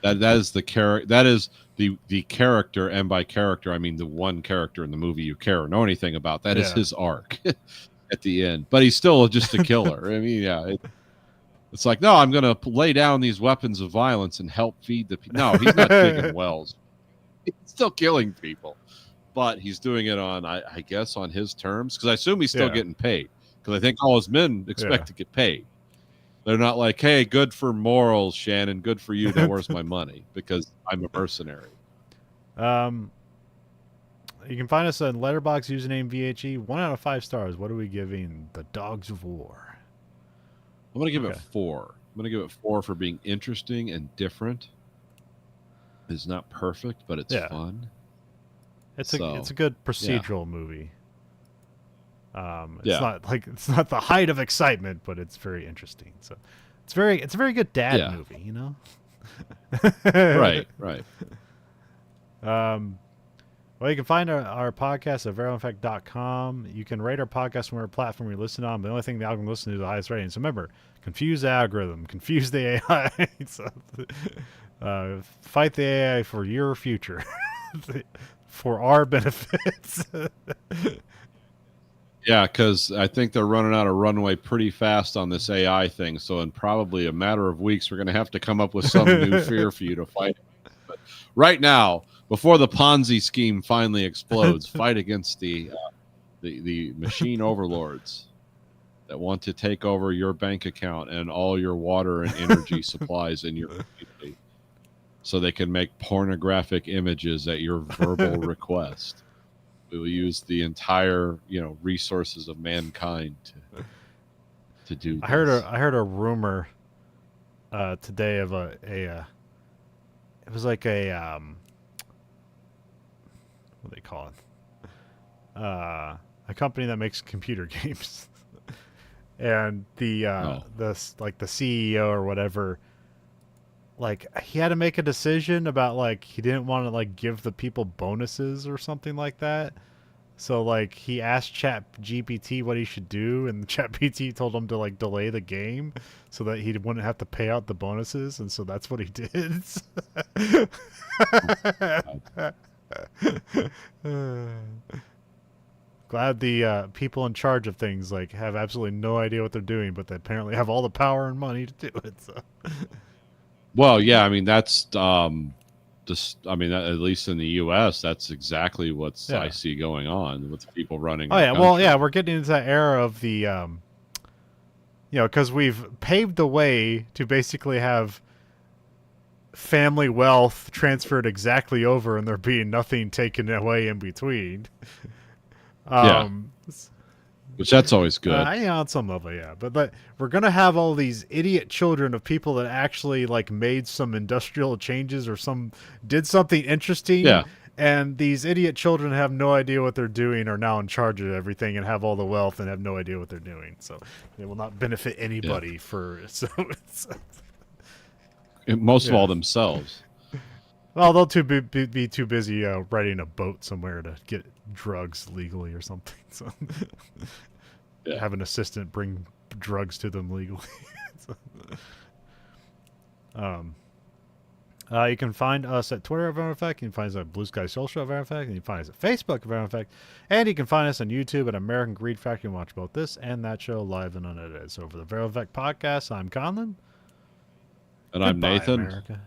That is the character. That is the character, and by character I mean the one character in the movie you care or know anything about. That is his arc at the end. But he's still just a killer. I mean, yeah. It's like, no, I'm going to lay down these weapons of violence and help feed the people. No, he's not digging wells. He's still killing people, but he's doing it on, I guess, on his terms, because I assume he's still getting paid, because I think all his men expect to get paid. They're not like, hey, good for morals, Shannon, good for you, now where's my money, because I'm a mercenary. You can find us on Letterboxd, username VHE, 1 out of 5 stars. What are we giving The Dogs of War? I'm going to give it 4. I'm going to give it 4 for being interesting and different. It's not perfect, but it's fun. It's a good procedural movie. It's not the height of excitement, but it's very interesting. So it's a very good dad movie, you know? Right. Well, you can find our podcast at verhoeveneffect.com. You can rate our podcast on whatever platform you listen on. But the only thing the algorithm listens to is the highest rating. So remember, confuse the algorithm, confuse the AI. So, fight the AI for your future, for our benefits. Yeah, because I think they're running out of runway pretty fast on this AI thing. So in probably a matter of weeks, we're going to have to come up with some new fear for you to fight. But right now, before the Ponzi scheme finally explodes, fight against the machine overlords that want to take over your bank account and all your water and energy supplies in your community, so they can make pornographic images at your verbal request. We will use the entire, resources of mankind to do this. I heard a rumor today of it was like a what do they call it? A company that makes computer games. And the CEO or whatever, like, he had to make a decision about, like, he didn't want to, like, give the people bonuses or something like that. So, like, he asked ChatGPT what he should do, and ChatGPT told him to, like, delay the game so that he wouldn't have to pay out the bonuses, and so that's what he did. Glad the people in charge of things, like, have absolutely no idea what they're doing, but they apparently have all the power and money to do it. So. Well, yeah, I mean, that's at least in the U.S., that's exactly what I see going on with people running. Oh yeah, well, yeah, we're getting into that era of the, because we've paved the way to basically have family wealth transferred exactly over, and there being nothing taken away in between. Which that's always good. On some level, yeah. But we're gonna have all these idiot children of people that actually, like, made some industrial changes or did something interesting. Yeah. And these idiot children have no idea what they're doing, are now in charge of everything and have all the wealth and have no idea what they're doing. So they will not benefit anybody most of all themselves. Well, they'll be too busy riding a boat somewhere to get drugs legally or something. So have an assistant bring drugs to them legally. You can find us at Twitter at Verhoeven Effect. You can find us at Blue Sky Social at Verhoeven Effect. And you can find us at Facebook at Verhoeven Effect. And you can find us on YouTube at American Greed Factory. You can watch both this and that show live and unedited. So for the Verhoeven Effect podcast, I'm Conlon. And I'm Nathan. America.